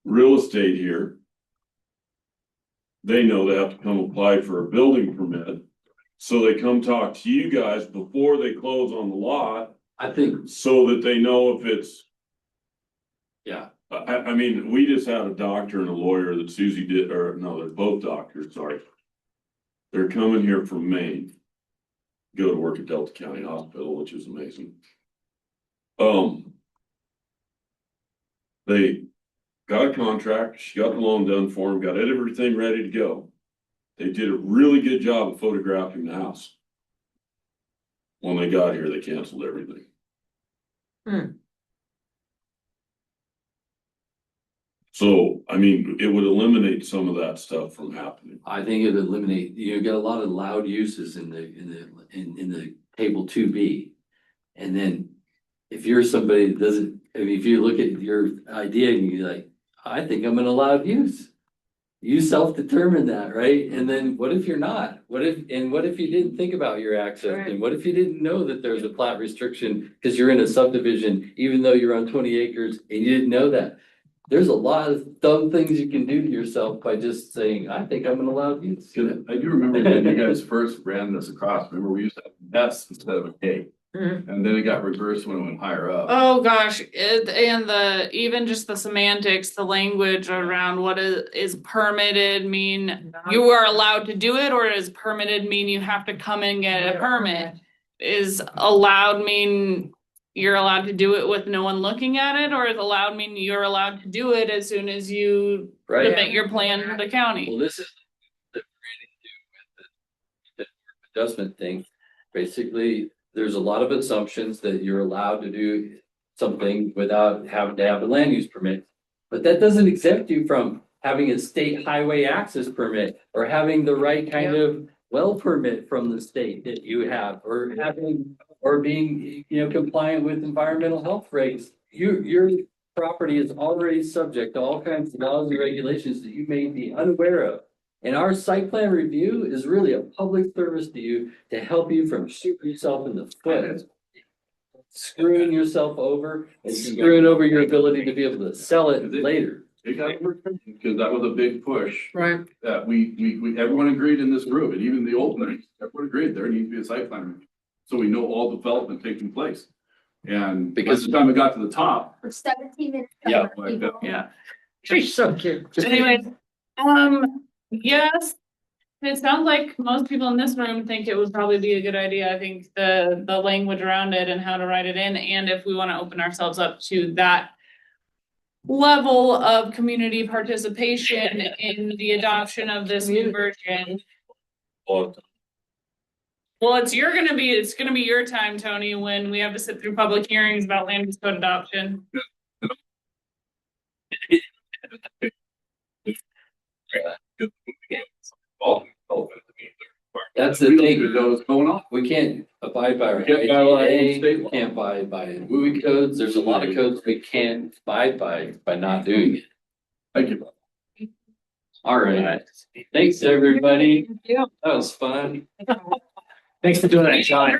real estate here, they know they have to come apply for a building permit. So they come talk to you guys before they close on the lot, I think, so that they know if it's, yeah, I mean, we just had a doctor and a lawyer that Susie did, or no, they're both doctors, sorry. They're coming here from Maine. Go to work at Delta County Hospital, which is amazing. They got a contract, she got the loan done for them, got everything ready to go. They did a really good job of photographing the house. When they got here, they canceled everything. Hmm. So, I mean, it would eliminate some of that stuff from happening. I think it would eliminate, you got a lot of loud uses in the table 2B. And then if you're somebody that doesn't, I mean, if you look at your idea and you're like, I think I'm an allowed use. You self-determine that, right? And then what if you're not? What if you didn't think about your access? Right. And what if you didn't know that there's a plat restriction because you're in a subdivision, even though you're on 20 acres and you didn't know that? There's a lot of dumb things you can do to yourself by just saying, I think I'm an allowed use. I do remember when you guys first ran this across, remember we used to have an S instead of an A. Mhm. And then it got reversed when it went higher up. Oh, gosh, and even just the semantics, the language around what is permitted mean you are allowed to do it, or does permitted mean you have to come and get a permit? Is allowed mean you're allowed to do it with no one looking at it, or is allowed mean you're allowed to do it as soon as you Right. submit your plan to the county? Well, this is the adjustment thing. Basically, there's a lot of assumptions that you're allowed to do something without having to have a land use permit. But that doesn't exempt you from having a state highway access permit or having the right kind of well permit from the state that you have, or having, or being, compliant with environmental health regs. Your property is already subject to all kinds of laws and regulations that you may be unaware of. And our site plan review is really a public service to you to help you from shooting yourself in the foot, screwing yourself over and screwing over your ability to be able to sell it later. It got worked, because that was a big push Right. that we, everyone agreed in this room, and even the old ones, everyone agreed there needs to be a site plan review. So we know all development taking place. And because Because- the time it got to the top, For 17 minutes. Yeah, like that. Yeah. She's so cute. Anyways, yes. It sounds like most people in this room think it would probably be a good idea. I think the language around it and how to write it in, and if we want to open ourselves up to that level of community participation in the adoption of this new version. Well, Well, it's gonna be your time, Tony, when we have to sit through public hearings about land use code adoption. That's the we don't thing. even know what's going on. We can't abide by our Can't abide by our own IGA, state we law. can't abide by WUI codes. There's a lot of codes we can't abide by not doing it. Thank you. All right. Thanks, everybody. Yeah. That was fun. Thanks for doing that, John.